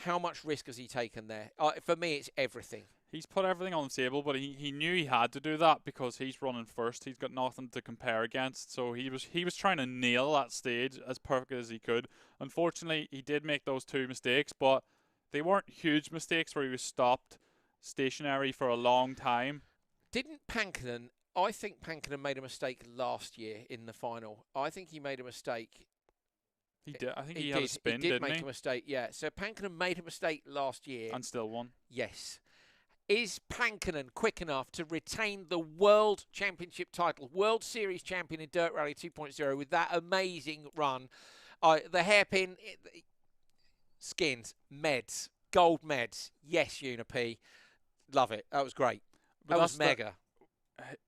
how much risk has he taken there? For me, it's everything. He's put everything on the table, but he knew he had to do that because he's running first. He's got nothing to compare against, so he was trying to nail that stage as perfect as he could. Unfortunately, he did make those 2 mistakes, but they weren't huge mistakes where he was stopped stationary for a long time. Didn't Pankinen... I think Pankinen made a mistake last year in the final. I think he made a mistake... He did. I think he had a spin, didn't he? He did make a mistake, yeah. So Pankinen made a mistake last year. And still won. Yes. Is Pankinen quick enough to retain the World Championship title, World Series champion in Dirt Rally 2.0 with that amazing run? The hairpin, skins, meds, gold meds. Yes, Unip. Love it. That was great. That was mega.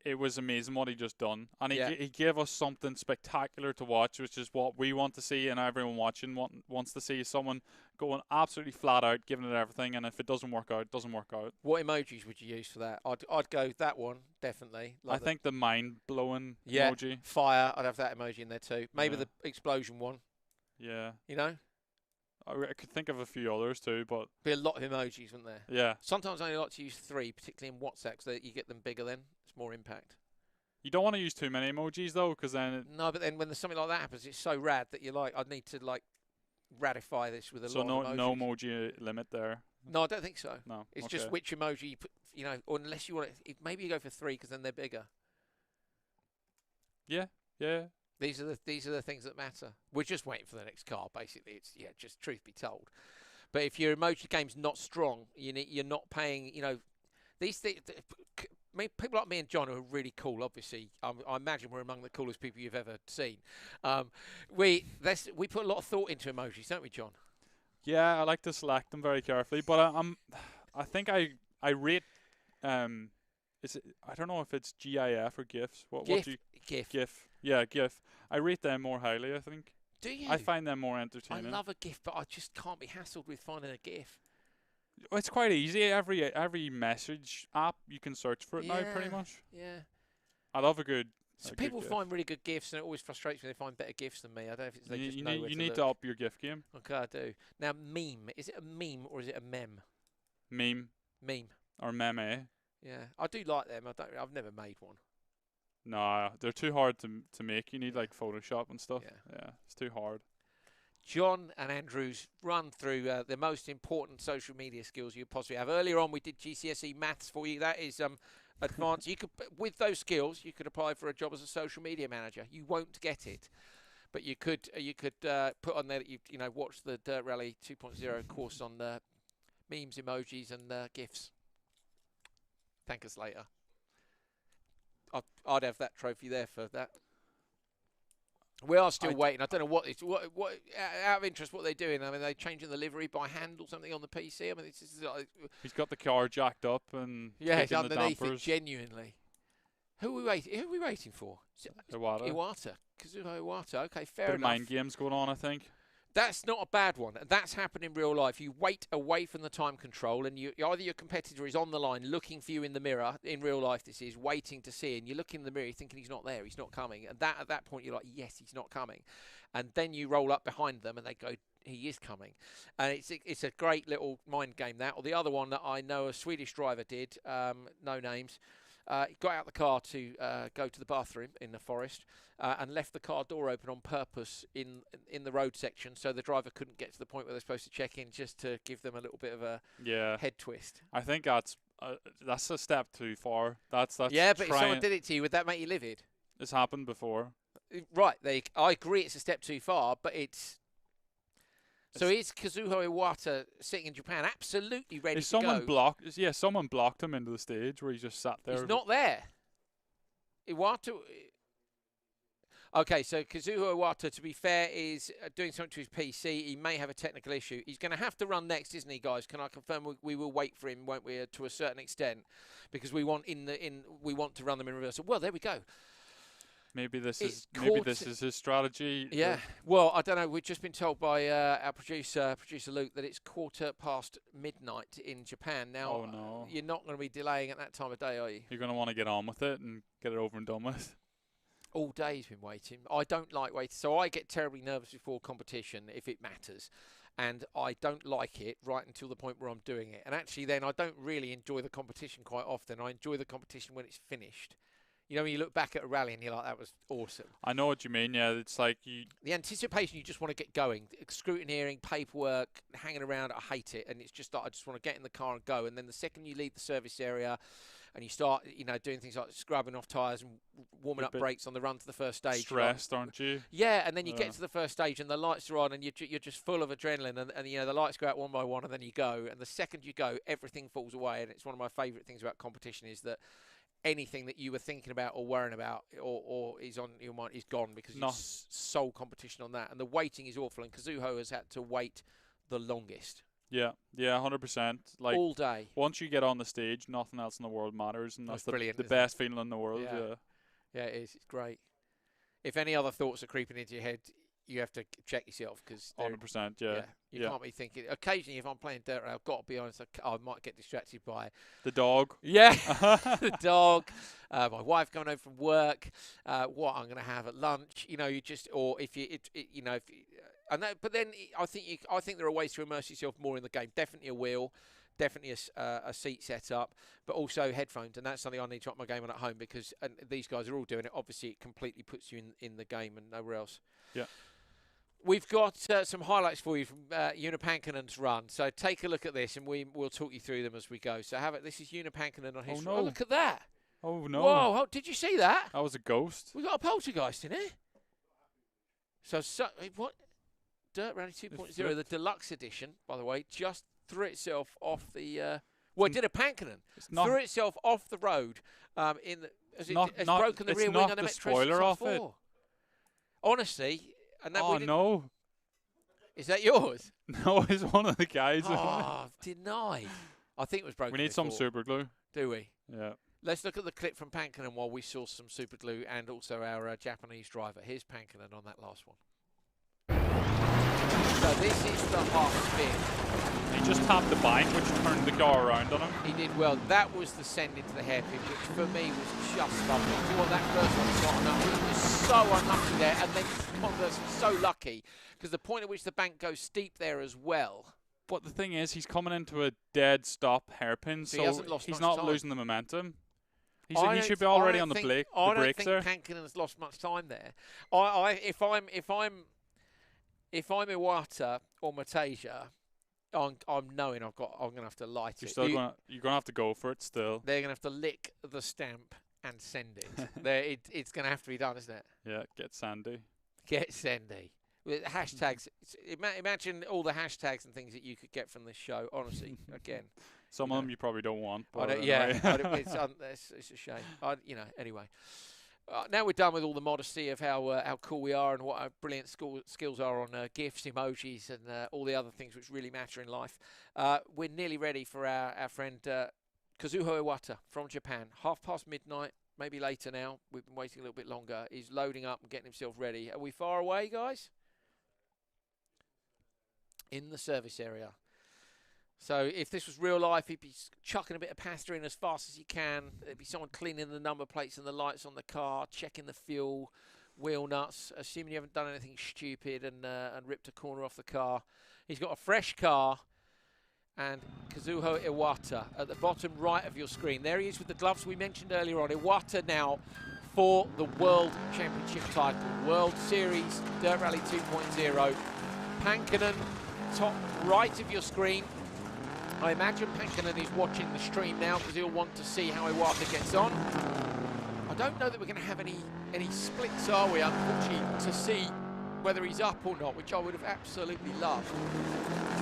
It was amazing what he just done, and Yeah. he gave us something spectacular to watch, which is what we want to see, and everyone watching wants to see someone going absolutely flat out, giving it everything, and if it doesn't work out, it doesn't work out. What emojis would you use for that? I'd go that one, definitely. Like I think the mind-blowing yeah, emoji. Fire, I'd have that emoji in there too. Maybe the explosion one. Yeah. You know? I could think of a few others too, but be a lot of emojis, wouldn't there? Yeah. Sometimes I only like to use 3, particularly in WhatsApp, so that you get them bigger then. It's more impact. You don't want to use too many emojis though, because then no, but then when there's something like that happens, it's so rad that you're like, I need to like ratify this with a lot of emojis. So no emoji limit there. No, I don't think so. No, it's just which emoji you put, you know, or unless you want it, maybe you go for 3 because then they're bigger. Yeah, yeah. These are the things that matter. We're just waiting for the next car, basically. It's just truth be told. But if your emoji game's not strong, you're not paying. You know, these things. People like me and John are really cool. Obviously, I imagine we're among the coolest people you've ever seen. We put a lot of thought into emojis, don't we, John? Yeah, I like to select them very carefully. But I think I rate. Is it? I don't know if it's GIF or GIFs. GIF. Yeah, GIF. I rate them more highly, I think. Do you? I find them more entertaining. I love a GIF, but I just can't be hassled with finding a GIF. Well, it's quite easy. Every message app, you can search for it now, pretty much. Yeah. I love a good. So people find really good GIFs, and it always frustrates me they find better GIFs than me. I don't know if it's they just know where to look. You need to up your GIF game. Okay, I do. Now, meme. Is it a meme or is it a meme? Meme. Meme. Or meme. Yeah, I do like them. I've never made one. No, they're too hard to make. You need like Photoshop and stuff. Yeah, it's too hard. John and Andrew's run through the most important social media skills you possibly have. Earlier on, we did GCSE maths for you. That is advanced. You could, with those skills, you could apply for a job as a social media manager. You won't get it, but you could put on there that you watch the Dirt Rally 2.0 course on memes, emojis, and GIFs. Thank us later. I'd have that trophy there for that. We are still waiting. I don't know what out of interest what they're doing. I mean, they're changing the livery by hand or something on the PC. I mean, it's just like, he's got the car jacked up and it's underneath it. Genuinely, who are we waiting for? Iwata. Kazuo Iwata. Okay, fair enough. Mind games going on, I think. That's not a bad one. That's happened in real life. You wait away from the time control, and either your competitor is on the line looking for you in the mirror. In real life, this is waiting to see, and you look in the mirror, you're thinking he's not there, he's not coming. And at that point, you're like, yes, he's not coming. And then you roll up behind them, and they go, he is coming. And it's a great little mind game, that. Or the other one that I know a Swedish driver did, no names. He got out the car to go to the bathroom in the forest and left the car door open on purpose in the road section so the driver couldn't get to the point where they're supposed to check in, just to give them a little bit of a head twist. I think that's a step too far. That's yeah, but if someone did it to you, would that make you livid? It's happened before. Right, I agree it's a step too far, but it's... So is Kazuo Iwata sitting in Japan absolutely ready to go? Someone blocked him into the stage where he just sat there. He's not there. Iwata... Okay, so Kazuo Iwata, to be fair, is doing something to his PC. He may have a technical issue. He's going to have to run next, isn't he, guys? Can I confirm we will wait for him, won't we, to a certain extent, because we want to run them in reverse. Well, there we go. Maybe this is his strategy. Yeah. Well, I don't know. We've just been told by our producer Luke, that it's midnight in Japan. Now, no. You're not going to be delaying at that time of day, are you? You're going to want to get on with it and get it over and done with. All day he's been waiting. I don't like waiting. So I get terribly nervous before competition if it matters. And I don't like it right until the point where I'm doing it. And actually then I don't really enjoy the competition quite often. I enjoy the competition when it's finished. You know, when you look back at a rally and you're like, that was awesome. I know what you mean, yeah. It's like the anticipation, you just want to get going. Scrutineering, paperwork, hanging around, I hate it. And it's just like, I just want to get in the car and go. And then the second you leave the service area and you start, you know, doing things like scrubbing off tyres and warming up brakes on the run to the first stage. Stressed, aren't you? Yeah, and then you get to the first stage and the lights are on and you're just full of adrenaline and, you know, the lights go out one by one and then you go. And the second you go, everything falls away. And it's one of my favourite things about competition is that anything that you were thinking about or worrying about or is on your mind is gone because it's sole competition on that. And the waiting is awful. And Kazuho has had to wait the longest. Yeah, 100%. Like all day. Once you get on the stage, nothing else in the world matters, and that's the best feeling in the world. Yeah, it is. It's great. If any other thoughts are creeping into your head, you have to check yourself because 100%. Yeah, you can't be thinking. Occasionally, if I'm playing dirt, I've got to be honest. I might get distracted by the dog. Yeah, the dog. My wife coming home from work. What I'm going to have at lunch. You know, you just or if you, you know, if. And that, but then I think there are ways to immerse yourself more in the game. Definitely a wheel, definitely a seat setup, but also headphones. And that's something I need to up my game on at home because these guys are all doing it. Obviously, it completely puts you in the game and nowhere else. Yeah. We've got some highlights for you from Joona Pankkinen's run. So take a look at this, and we'll talk you through them as we go. So have it. This is Joona Pankkinen on his. Oh, no. Oh, look at that! Oh no! Whoa! Did you see that? That was a ghost. We got a poltergeist in it. So what? Dirt Rally 2.0, the deluxe edition, by the way, just threw itself off the. Well, it did a Pankkinen. Threw itself off the road. Has broken the rear wing on the spoiler off it. Honestly, and that. Oh no! Is that yours? No, it's one of the guys. Oh, denied. I think it was broken. We need some super glue. Do we? Yeah. Let's look at the clip from Pankkinen while we saw some super glue and also our Japanese driver. Here's Pankkinen on that last one. So this is the half spin. He just tapped the bank, which turned the car around on him. He did well. That was the send into the hairpin, which for me was just lovely. You know what, that first one got enough. He was so unlucky there, and then Converse was so lucky because the point at which the bank goes steep there as well. But the thing is, he's coming into a dead stop hairpin, so he's not losing the momentum. He should be already on the brakes there. I don't think Pankkinen's lost much time there. If I'm Iwata or Mateja, I'm knowing I'm gonna have to light it. You're gonna have to go for it still. They're gonna have to lick the stamp and send it. It's gonna have to be done, isn't it? Yeah, get Sandy. Get Sandy. With hashtags. Imagine all the hashtags and things that you could get from this show. Honestly, again. Some of them you probably don't want. But it's a shame. Anyway. Now we're done with all the modesty of how cool we are and what our brilliant skills are on GIFs, emojis, and all the other things which really matter in life. We're nearly ready for our friend Kazuho Iwata from Japan. midnight, maybe later now. We've been waiting a little bit longer. He's loading up and getting himself ready. Are we far away, guys? In the service area. So if this was real life, he'd be chucking a bit of pasta in as fast as he can. There'd be someone cleaning the number plates and the lights on the car, checking the fuel, wheel nuts, assuming you haven't done anything stupid and ripped a corner off the car. He's got a fresh car, and Kazuho Iwata at the bottom right of your screen. There he is with the gloves we mentioned earlier on. Iwata now for the World Championship title. World Series Dirt Rally 2.0. Pankkinen, top right of your screen. I imagine Pankkinen is watching the stream now because he'll want to see how Iwata gets on. I don't know that we're going to have any splits, are we, unfortunately, to see whether he's up or not, which I would have absolutely loved.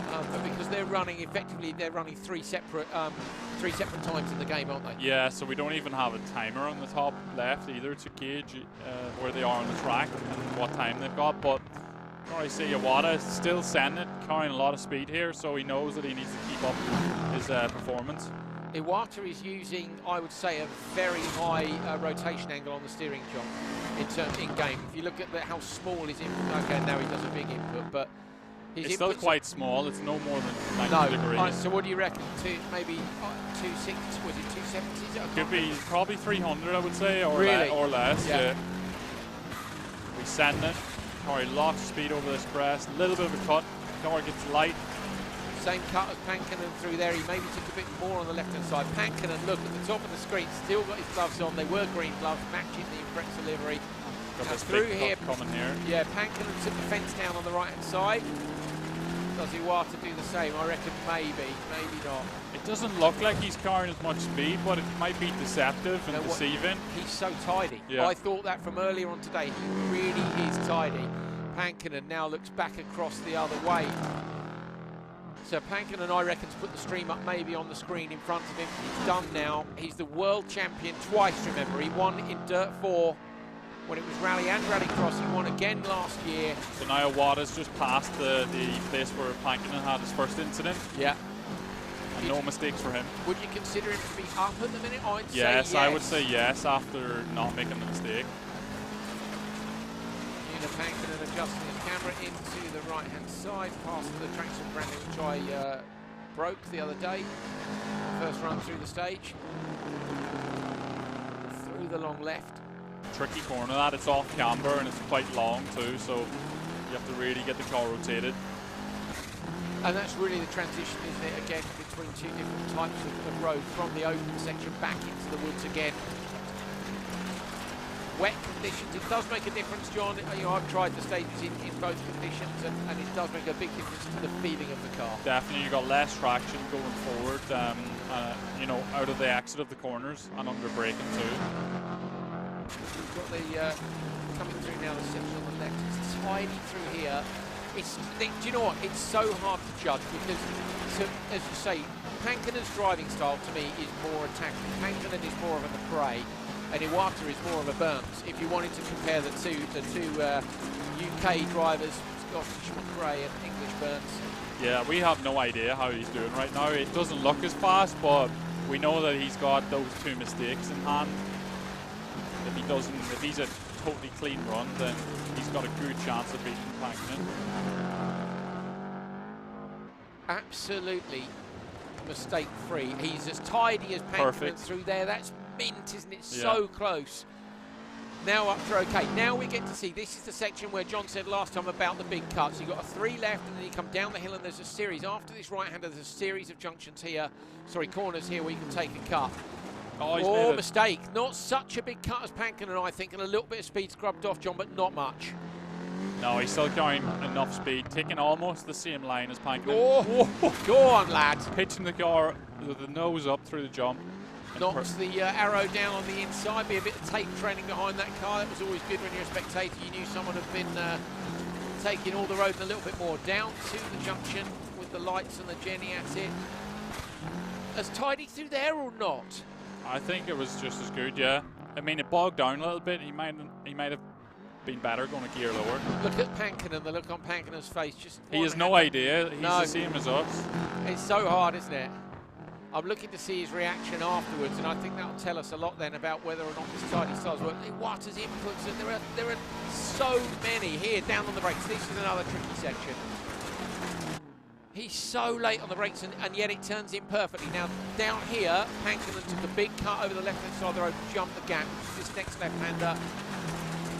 But because they're running three separate times in the game, aren't they? Yeah, so we don't even have a timer on the top left either to gauge where they are on the track and what time they've got. But I see Iwata is still sending it, carrying a lot of speed here, so he knows that he needs to keep up his performance. Iwata is using, I would say, a very high rotation angle on the steering job in game. If you look at how small his input, okay, now he does a big input, but it's still quite small. It's no more than 90 degrees. So what do you reckon? Maybe 260? Was it 270? Could be probably 300, I would say, or really? Or less. Yeah. We send it. Car lots of speed over this crest. A little bit of a cut. Car gets light. Same cut as Pankkinen through there. He maybe took a bit more on the left-hand side. Pankkinen, look at the top of the screen, still got his gloves on. They were green gloves, matching the Impreza livery. Got this through here, coming here. Yeah, Pankkinen took the fence down on the right-hand side. Does Iwata do the same? I reckon maybe not. It doesn't look like he's carrying as much speed, but it might be deceptive and deceiving. He's so tidy. Yeah. I thought that from earlier on today. He really is tidy. Pankinen now looks back across the other way. So Pankinen, I reckon, to put the stream up maybe on the screen in front of him. He's done now. He's the world champion twice, remember. He won in Dirt 4 when it was rally and rallycross. He won again last year. So now Iwata's just past the place where Pankinen had his first incident. Yeah. And no mistakes for him. Would you consider him to be up at the minute? I'd say yes. yes. I would say yes after not making the mistake. Pankinen adjusting his camera into the right-hand side, past the traction branding which I broke the other day. First run through the stage. Through the long left. Tricky corner that, it's off camber and it's quite long too, so you have to really get the car rotated. And that's really the transition, isn't it, again, between two different types of road, from the open section back into the woods again. Wet conditions, it does make a difference, John. You know, I've tried the stages in both conditions, and it does make a big difference to the feeling of the car. Definitely, you've got less traction going forward, you know, out of the exit of the corners and under braking too. We've got the, coming through now, the section on the left. It's tidy through here. Do you know what? It's so hard to judge because, so, as you say, Pankinen's driving style to me is more attacking. Pankinen is more of an prey. And Iwata is more of a Burns. If you wanted to compare the two UK drivers, Scottish McRae and English Burns. Yeah, we have no idea how he's doing right now. It doesn't look as fast, but we know that he's got those two mistakes in hand. If he's a totally clean run, then he's got a good chance of beating Pankinen. Absolutely mistake-free. He's as tidy as Pankinen through there. That's mint, isn't it? Yeah. So close. Now up for okay. Now we get to see, this is the section where John said last time about the big cuts. You've got a 3 left and then you come down the hill and there's a series. After this right-hander, there's a series of junctions here, corners here where you can take a cut. Oh, mistake. Not such a big cut as Pankinen, I think, and a little bit of speed scrubbed off, John, but not much. No, he's still going enough speed, taking almost the same line as Pankinen. Oh, go on, lad. Pitching the car with the nose up through the jump. Knocks the arrow down on the inside, be a bit of tape training behind that car. That was always good when you're a spectator. You knew someone had been taking all the road and a little bit more. Down to the junction with the lights and the Jenny at it. As tidy through there or not? I think it was just as good, yeah. I mean, it bogged down a little bit. He might have been better going a gear lower. Look at Pankinen, the look on Pankinen's face. He has no idea. He's the same as us. It's so hard, isn't it? I'm looking to see his reaction afterwards, and I think that'll tell us a lot then about whether or not this tidy styles work. Iwata's inputs, and there are so many here down on the brakes. This is another tricky section. He's so late on the brakes, and yet it turns in perfectly. Now, down here, Pankinen took a big cut over the left-hand side of the road, jumped the gap. This next left-hander,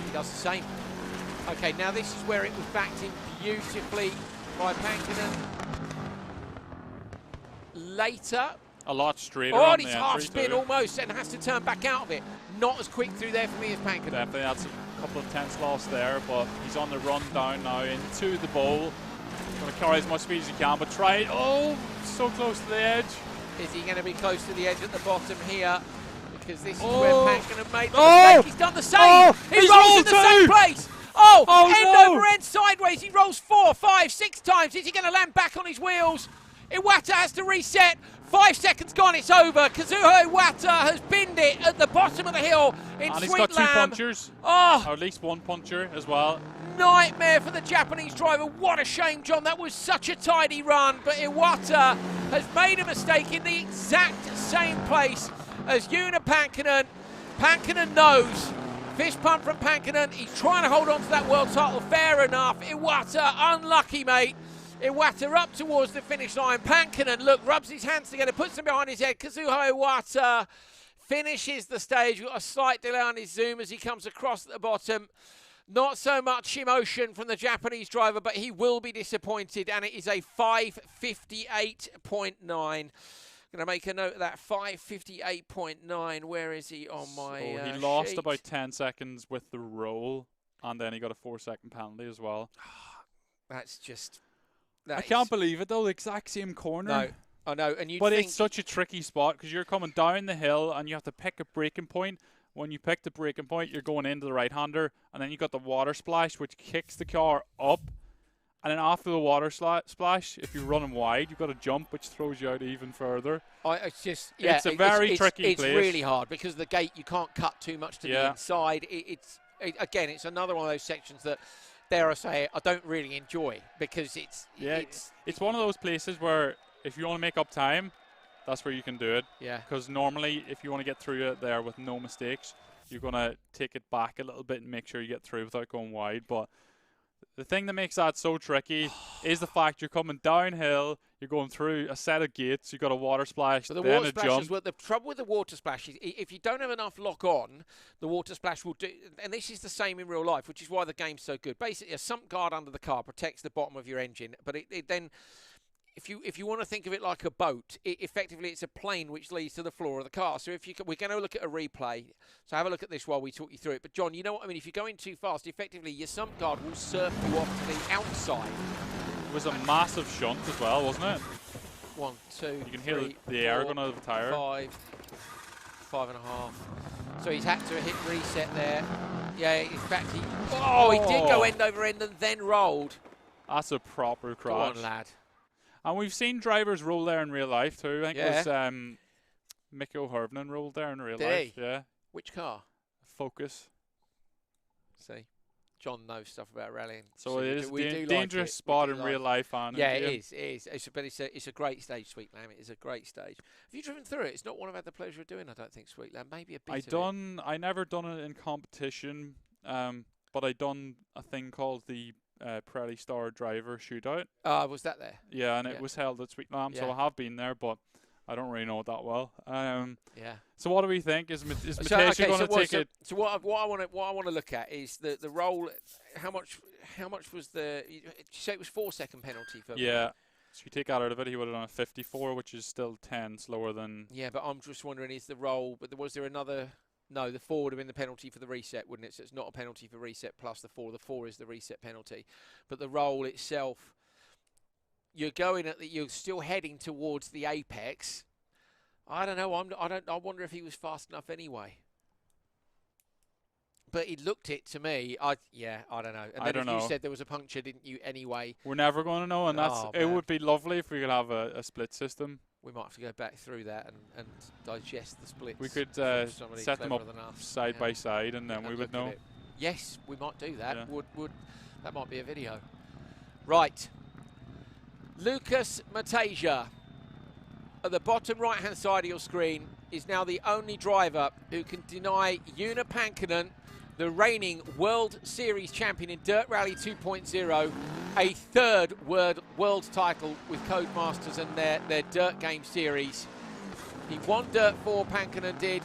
he does the same. Okay, now this is where it was backed in beautifully by Pankinen. Later. A lot straighter on the entry. Oh, he's half spin almost and has to turn back out of it. Not as quick through there for me as Pankinen. Definitely, that's a couple of tenths lost there, but he's on the run down now into the bowl. Going to carry as much speed as he can, but try it. Oh, so close to the edge. Is he going to be close to the edge at the bottom here? Because this is where Pankinen made the mistake. He's done the same. He rolls in the same place. End over end sideways. He rolls 4, 5, 6 times. Is he going to land back on his wheels? Iwata has to reset. 5 seconds gone, it's over. Kazuo Iwata has binned it at the bottom of the hill in and Sweet he's got 2 Lamb. punchers. Oh, or at least 1 puncher as well. Nightmare for the Japanese driver. What a shame, John. That was such a tidy run, but Iwata has made a mistake in the exact same place as Joona Pankinen. Pankinen knows. Fist pump from Pankinen. He's trying to hold on to that world title. Fair enough. Iwata, unlucky, mate. Iwata up towards the finish line. Pankinen, look, rubs his hands together, puts them behind his head. Kazuo Iwata finishes the stage. We've got a slight delay on his zoom as he comes across at the bottom. Not so much emotion from the Japanese driver, but he will be disappointed, and it is a 5:58.9. Going to make a note of that, 5:58.9. Where is he on my he lost about 10 seconds with the roll, and then he got a 4-second penalty as well. That's just... I can't believe it though. The exact same corner. No, I know. And but it's such a tricky spot because you're coming down the hill and you have to pick a braking point. When you pick the braking point, you're going into the right-hander, and then you got the water splash, which kicks the car up. And then after the water splash, if you're running wide, you've got to jump, which throws you out even further. It's just, yeah, it's a very tricky place. It's really hard because the gate, you can't cut too much to the inside. Again, it's another one of those sections that, dare I say it, I don't really enjoy because it's one of those places where if you want to make up time, that's where you can do it. Yeah. Because normally, if you want to get through it there with no mistakes, you're going to take it back a little bit and make sure you get through without going wide. But the thing that makes that so tricky is the fact you're coming downhill, you're going through a set of gates, you've got a water splash, then a jump. The trouble with the water splash is if you don't have enough lock on, the water splash will do, and this is the same in real life, which is why the game's so good. Basically, a sump guard under the car protects the bottom of your engine, but it then... If you want to think of it like a boat, effectively it's a plane which leads to the floor of the car. So we're going to look at a replay. So have a look at this while we talk you through it. But John, you know what I mean? If you're going too fast, effectively your sump guard will surf you off to the outside. It was a massive shunt as well, wasn't it? 1, 2, you can hear the air going out of the tyre. 5, 5.5. So he's had to hit reset there. Yeah, in fact, he did go end over end and then rolled. That's a proper crash. Go on, lad. And we've seen drivers roll there in real life too. I think it was Mick O'Hervenin rolled there in real life. Yeah. Which car? Focus. See, John knows stuff about rallying. So it is a dangerous spot in real life. Yeah, it is. But it's a great stage, Sweet Lamb. It is a great stage. Have you driven through it? It's not one I've had the pleasure of doing, I don't think, Sweet Lamb. Maybe a bit I never done it in competition, but I done a thing called the Pirelli Star Driver Shootout. Was that there? Yeah, and it was held at Sweet Lamb, so I have been there, but I don't really know it that well. So what do we think? Is Matej going to take it? So what I want to look at is the roll. How much was the? Did you say it was 4-second penalty for? Yeah. So you take that out of it, he would have done a 54, which is still 10 slower than. Yeah, but I'm just wondering, is the roll? But was there another? No, the 4 would have been the penalty for the reset, wouldn't it? So it's not a penalty for reset plus the 4. The 4 is the reset penalty. But the roll itself, you're still heading towards the apex. I don't know. I wonder if he was fast enough anyway. But he looked it to me. I don't know. And then you said there was a puncture, didn't you? Anyway, we're never going to know, and it would be lovely if we could have a split system. We might have to go back through that and digest the splits. We could set them up side by side, and then we would know. Yes, we might do that. Yeah. That might be a video. Right. Lucas Matej, at the bottom right-hand side of your screen, is now the only driver who can deny Joona Pankkonen, the reigning World Series champion in Dirt Rally 2.0, a third world title with Codemasters and their Dirt Game series. He won Dirt 4, Pankkonen did.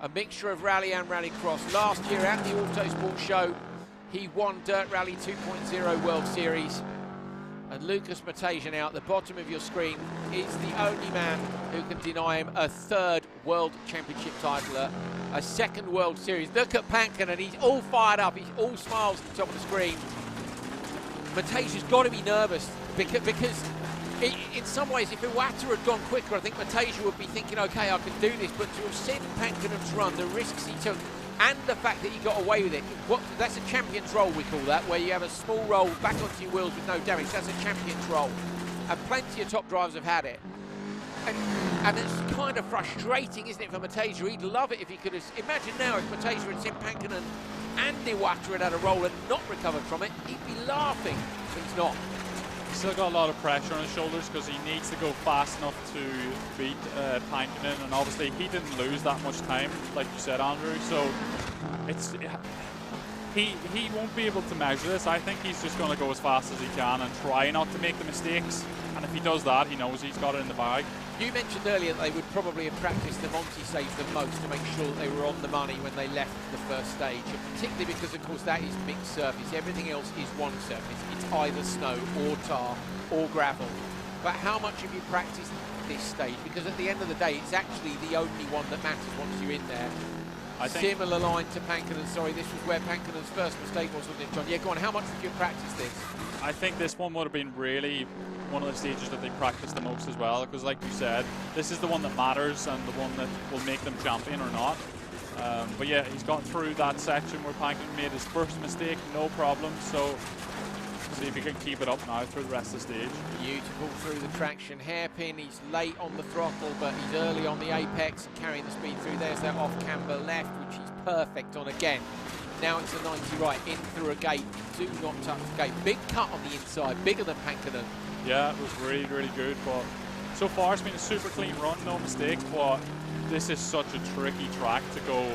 A mixture of rally and rallycross. Last year at the Autosport Show, he won Dirt Rally 2.0 World Series. And Lucas Matej now at the bottom of your screen is the only man who can deny him a third World Championship title, a second World Series. Look at Pankkonen, he's all fired up, he's all smiles at the top of the screen. Matej has got to be nervous because in some ways, if Iwata had gone quicker, I think Matej would be thinking, okay, I can do this, but to have seen Pankkonen's run, the risks he took, and the fact that he got away with it, that's a champion's roll, we call that, where you have a small roll back onto your wheels with no damage. That's a champion's roll. And plenty of top drivers have had it. And it's kind of frustrating, isn't it, for Matej? He'd love it if he could have... Imagine now if Matej had seen Pankkonen and Iwata had a roll and not recovered from it, he'd be laughing, but he's not. He's still got a lot of pressure on his shoulders because he needs to go fast enough to beat Pankkonen, and obviously he didn't lose that much time, like you said, Andrew. So he won't be able to measure this. I think he's just going to go as fast as he can and try not to make the mistakes. And if he does that, he knows he's got it in the bag. You mentioned earlier that they would probably have practiced the Monty stage the most to make sure that they were on the money when they left the first stage, and particularly because, of course, that is mixed surface. Everything else is one surface. It's either snow or tar or gravel. But how much have you practiced this stage? Because at the end of the day, it's actually the only one that matters once you're in there. Similar line to Pankkonen. Sorry, this was where Pankkonen's first mistake was, wasn't it, John? Yeah, go on. How much did you practice this? I think this one would have been really one of the stages that they practiced the most as well, because like you said, this is the one that matters and the one that will make them champion or not. But yeah, he's got through that section where Pankinen made his first mistake, no problem. So see if he can keep it up now through the rest of the stage. Beautiful through the traction hairpin. He's late on the throttle, but he's early on the apex, carrying the speed through. There's that off-camber left, which he's perfect on again. Now it's a 90 right, in through a gate. Do not touch the gate. Big cut on the inside, bigger than Pankinen. Yeah, it was really, really good. But so far it's been a super clean run, no mistakes. But this is such a tricky track to go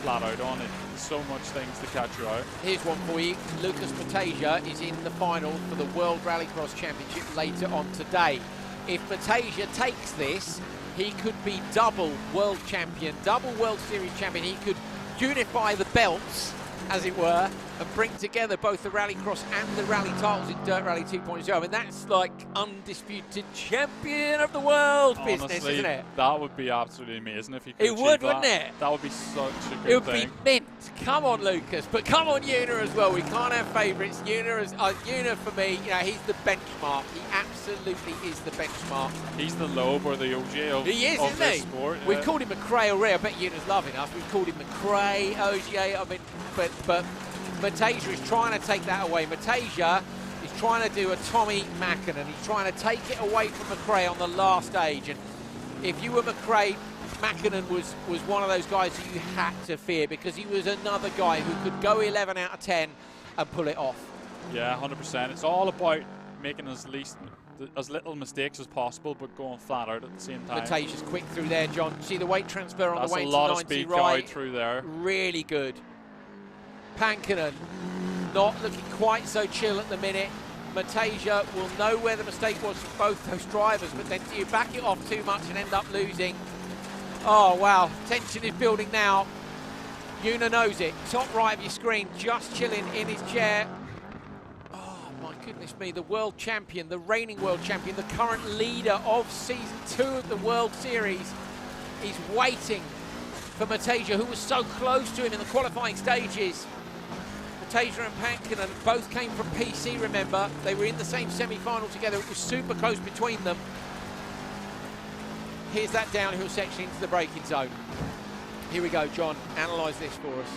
flat out on. It. There's so much things to catch you out. Here's one for you. Lucas Matasia is in the final for the World Rallycross Championship later on today. If Matasia takes this, he could be double world champion, double World Series champion. He could unify the belts, as it were, and bring together both the Rallycross and the Rally titles in Dirt Rally 2.0. I mean, that's like undisputed champion of the world business, Honestly, isn't it? That would be absolutely amazing if you could It would, that. wouldn't it? That would be such a good It would thing. be mint. Come on, Lucas. But come on, Una as well. We can't have favourites. Una, for me, you know, he's the benchmark. He absolutely is the benchmark. He's the Loeb or the OJ of, He is, of isn't this he? sport. We've called him McRae already. I bet Una's loving us. We've called him McRae, OGA. I mean, but Matasia is trying to take that away. Matasia is trying to do a Tommy Mackinen. He's trying to take it away from McRae on the last stage. And if you were McRae, Mackinen was one of those guys that you had to fear, because he was another guy who could go 11 out of 10 and pull it off. Yeah, 100%. It's all about making as little mistakes as possible, but going flat out at the same time. Matasia's quick through there, John. See the weight transfer on That's the way a to lot 90 of speed right. carried through there. Really good. Pankinen not looking quite so chill at the minute. Matasia will know where the mistake was for both those drivers, but then do you back it off too much and end up losing? Oh, wow. Tension is building now. Una knows it. Top right of your screen, just chilling in his chair. Oh, my goodness me. The world champion, the reigning world champion, the current leader of Season 2 of the World Series is waiting for Matasia, who was so close to him in the qualifying stages. Matasia and Pankinen both came from PC, remember. They were in the same semi-final together. It was super close between them. Here's that downhill section into the braking zone. Here we go, John. Analyse this for us.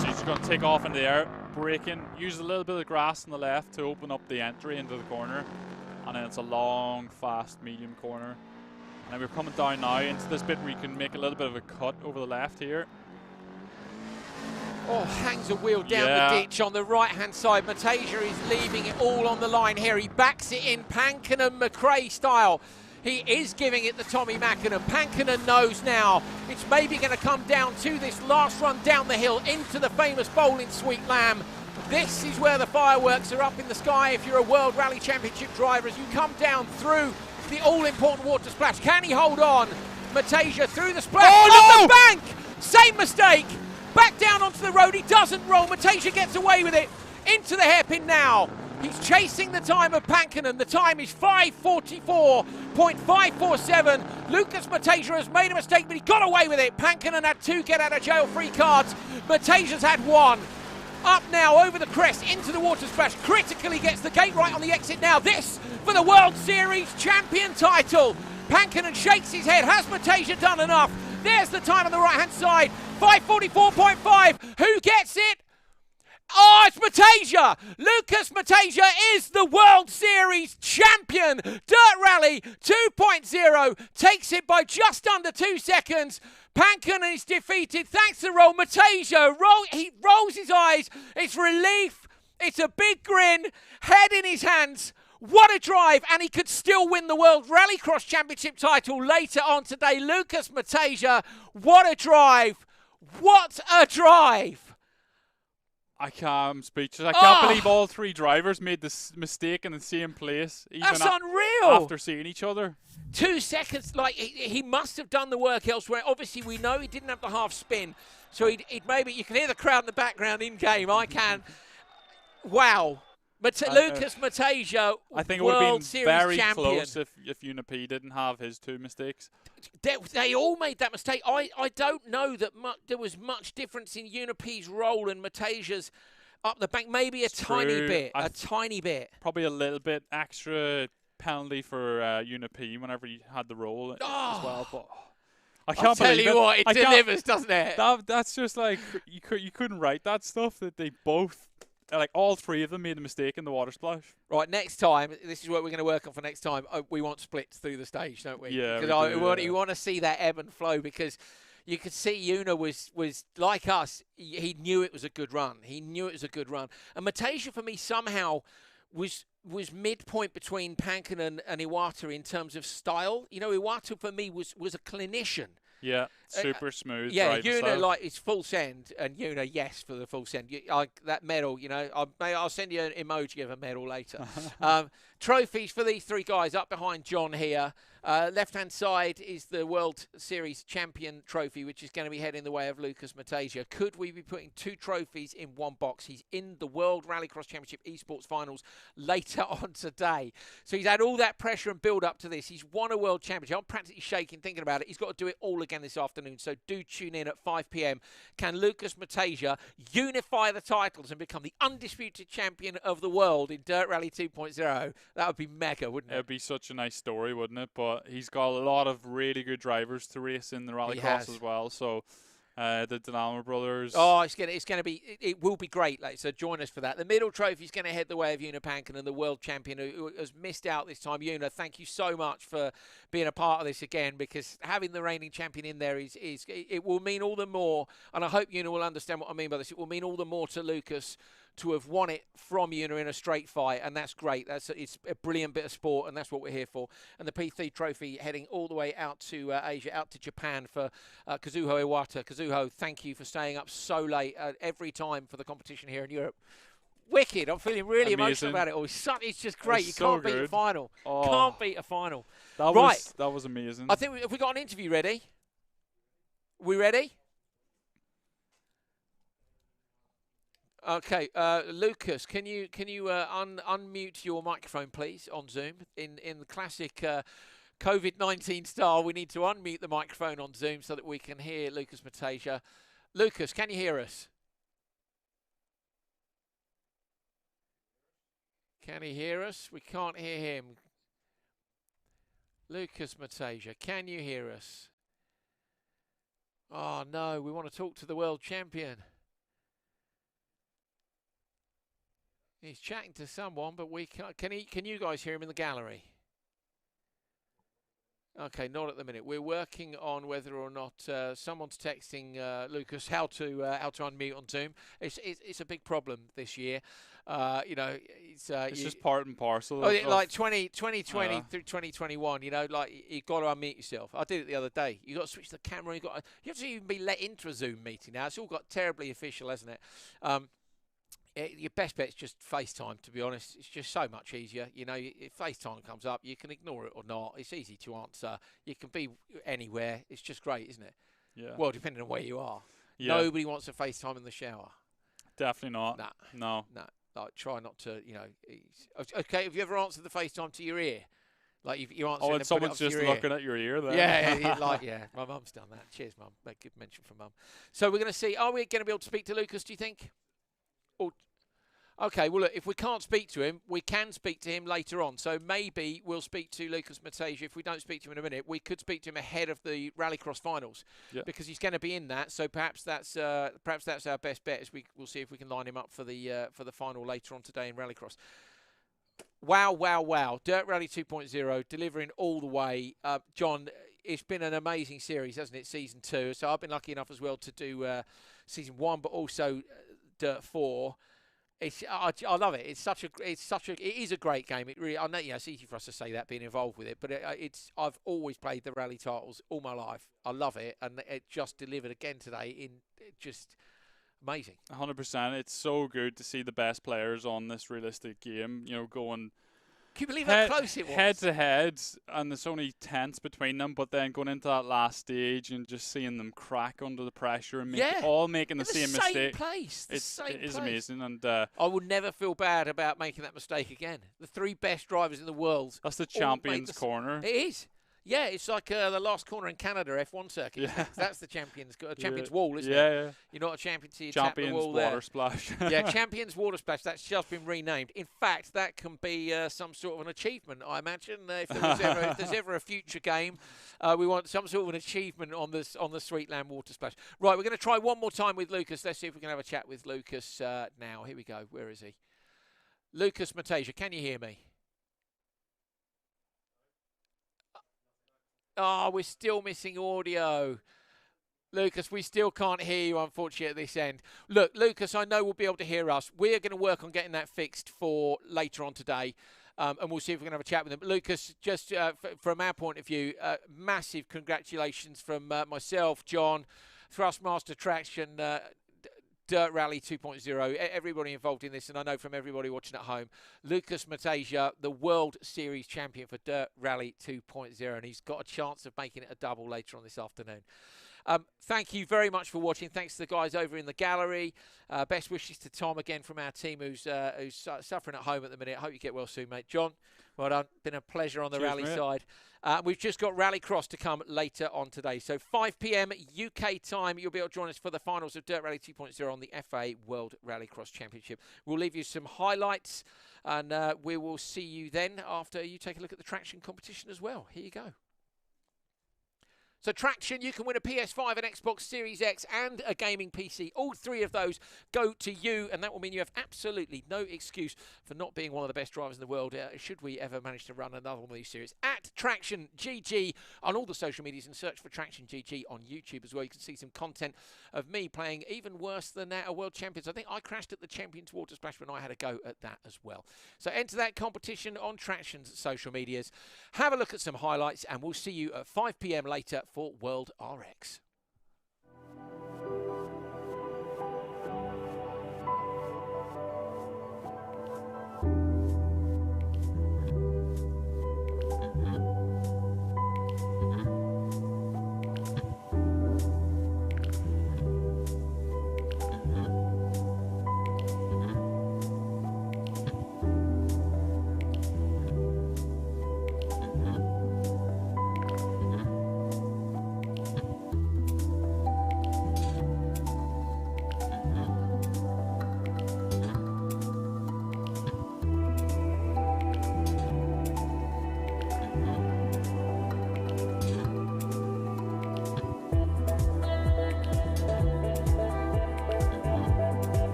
So he's going to take off in the air, braking, use a little bit of grass on the left to open up the entry into the corner. And then it's a long, fast, medium corner. And we're coming down now into this bit where you can make a little bit of a cut over the left here. Oh, hangs a wheel down the ditch on the right-hand side. Matasia is leaving it all on the line here. He backs it in Pankinen McRae style. He is giving it to Tommy Mackinen. Pankinen knows now it's maybe going to come down to this last run down the hill into the famous bowling Sweet Lamb. This is where the fireworks are up in the sky if you're a World Rally Championship driver as you come down through the all-important water splash. Can he hold on? Matasia through the splash. Oh, no! The bank! Same mistake. Back down onto the road. He doesn't roll. Matasia gets away with it. Into the hairpin now. He's chasing the time of Pankinen. The time is 5:44.547. Lucas Matasia has made a mistake, but he got away with it. Pankinen had 2 get-out-of-jail-free cards. Matasia's had 1. Up now over the crest into the water splash. Critically gets the gate right on the exit now. This for the World Series champion title. Pankinen shakes his head. Has Matasia done enough? There's the time on the right-hand side. 5:44.5. Who gets it? Oh, it's Matasia! Lucas Matasia is the World Series champion. Dirt Rally 2.0 takes it by just under 2 seconds. Pankinen is defeated thanks to roll. Matasia, he rolls his eyes. It's relief. It's a big grin. Head in his hands. What a drive, and he could still win the World Rallycross Championship title later on today. Lucas Matasia, what a drive. What a drive. I'm speechless. I can't believe all 3 drivers made this mistake in the same place. Even That's unreal. After seeing each other. 2 seconds, like he must have done the work elsewhere. Obviously, we know he didn't have the half spin. So he'd maybe, you can hear the crowd in the background in game. I can. Wow. Lucas Matasia, I think it would have been very champion. close if UNIP didn't have his 2 mistakes. They all made that mistake. I don't know that there was much difference in UNIP's role and Matasia's Up the bank, maybe a tiny bit. Probably a little bit extra penalty for UNP whenever he had the roll as well. But I can't tell believe you it. what, it delivers, doesn't it? That's just like you couldn't write that stuff. That they both, like all three of them, made a mistake in the water splash. Right, next time, this is what we're going to work on for next time. We want splits through the stage, don't we? Yeah, because you want to see that ebb and flow, because you could see Una was like us. He knew it was a good run. And Matasia, for me, somehow was midpoint between Pankin and Iwata in terms of style. You know, Iwata for me was a clinician. Yeah, super smooth. Yeah, driving Una style. like it's full send, and Una yes for the full send. That medal, you know, I'll send you an emoji of a medal later. Trophies for these three guys up behind John here. Left-hand side is the World Series Champion trophy, which is going to be heading the way of Lucas Matasia. Could we be putting two trophies in one box? He's in the World Rallycross Championship Esports Finals later on today. So he's had all that pressure and build up to this. He's won a World Championship. I'm practically shaking thinking about it. He's got to do it all again this afternoon. So do tune in at 5 p.m. Can Lucas Matasia unify the titles and become the undisputed champion of the world in Dirt Rally 2.0? That would be mega, wouldn't it? It'd be such a nice story, wouldn't it? But he's got a lot of really good drivers to race in the rallycross as well. So the Dynamo brothers. Oh, it will be great. So join us for that. The middle trophy is going to head the way of Una Pankin and the world champion who has missed out this time. Una, thank you so much for being a part of this again, because having the reigning champion in there it will mean all the more. And I hope Una will understand what I mean by this. It will mean all the more to Lucas to have won it from Una in a straight fight, and that's great. It's a brilliant bit of sport, and that's what we're here for. And the P3 trophy heading all the way out to Asia, out to Japan for Kazuho Iwata. Kazuho, thank you for staying up so late every time for the competition here in Europe. Wicked. I'm feeling really emotional about it all. It's just great. You can't beat a final. Can't beat a final. That was amazing. I think have we got an interview ready? We ready? Okay, Lucas, can you unmute your microphone, please, on Zoom? In the classic COVID-19 style, we need to unmute the microphone on Zoom so that we can hear Lucas Matasia. Lucas, can you hear us? Can he hear us? We can't hear him. Lucas Matasia, can you hear us? Oh no, we want to talk to the world champion. He's chatting to someone, but we can't. Can you guys hear him in the gallery? Okay, not at the minute. We're working on whether or not someone's texting Lucas how to unmute on Zoom. It's a big problem this year. You know, it's just part and parcel. Like 2020 through 2021. You know, like you got to unmute yourself. I did it the other day. You got to switch the camera. You have to even be let into a Zoom meeting now. It's all got terribly official, hasn't it? Your best bet is just FaceTime, to be honest. It's just so much easier. You know, if FaceTime comes up, you can ignore it or not. It's easy to answer. You can be anywhere. It's just great, isn't it? Yeah. Well, depending on where you are. Yeah. Nobody wants a FaceTime in the shower. Definitely not. No. Like, try not to, you know. Okay, have you ever answered the FaceTime to your ear? Like, you answer and someone's just looking at your ear there. Yeah, my mum's done that. Cheers, mum. Good mention from mum. So we're going to see, are we going to be able to speak to Lucas, do you think? Okay, well, look, if we can't speak to him, we can speak to him later on. So maybe we'll speak to Lucas Matasia. If we don't speak to him in a minute, we could speak to him ahead of the Rallycross finals, because he's going to be in that. So perhaps that's our best bet. We'll see if we can line him up for the final later on today in Rallycross. Wow! Dirt Rally 2.0 delivering all the way. John, it's been an amazing series, hasn't it? Season 2. So I've been lucky enough as well to do Season 1, but also Dirt 4. I love it. It is a great game. It really, I know, it's easy for us to say that being involved with it, but I've always played the rally titles all my life. I love it, and it just delivered again today just amazing. 100%. It's so good to see the best players on this realistic game. You know, going. Can you believe how close it was? Head to head, and there's only tenths between them, but then going into that last stage and just seeing them crack under the pressure and all making the same mistake. It is amazing, and I would never feel bad about making that mistake again. The three best drivers in the world. That's the champion's corner. It is. Yeah, it's like the last corner in Canada F1 circuit. Yeah. That's the Champions Yeah. Wall, isn't it? Yeah. You're not a champion till you tap the Champions wall Water there. Splash. Yeah, Champions Water Splash. That's just been renamed. In fact, that can be some sort of an achievement, I imagine. If there's ever a future game, we want some sort of an achievement on the Sweetland Water Splash. Right, we're going to try one more time with Lucas. Let's see if we can have a chat with Lucas now. Here we go. Where is he? Lucas Matasia, can you hear me? Oh, we're still missing audio. Lucas, we still can't hear you, unfortunately, at this end. Look, Lucas, I know we'll be able to hear us. We're going to work on getting that fixed for later on today, and we'll see if we can have a chat with him. But Lucas, just from our point of view, massive congratulations from myself, John, Thrustmaster Traction, Dirt Rally 2.0, everybody involved in this, and I know from everybody watching at home, Lucas Matasia, the World Series champion for Dirt Rally 2.0, and he's got a chance of making it a double later on this afternoon. Thank you very much for watching. Thanks to the guys over in the gallery. Best wishes to Tom again from our team who's suffering at home at the minute. I hope you get well soon, mate. John, well done. Been a pleasure on the rally side. We've just got Rallycross to come later on today. So 5 p.m. UK time, you'll be able to join us for the finals of Dirt Rally 2.0 on the FA World Rallycross Championship. We'll leave you some highlights, and we will see you then after you take a look at the traction competition as well. Here you go. So Traction, you can win a PS5, an Xbox Series X and a gaming PC. All three of those go to you, and that will mean you have absolutely no excuse for not being one of the best drivers in the world, should we ever manage to run another one of these series. At Traction GG on all the social medias, and search for Traction GG on YouTube as well. You can see some content of me playing even worse than a World Champions. I think I crashed at the Champions Water Splash when I had a go at that as well. So enter that competition on Traction's social medias. Have a look at some highlights, and we'll see you at 5 p.m. later for World RX.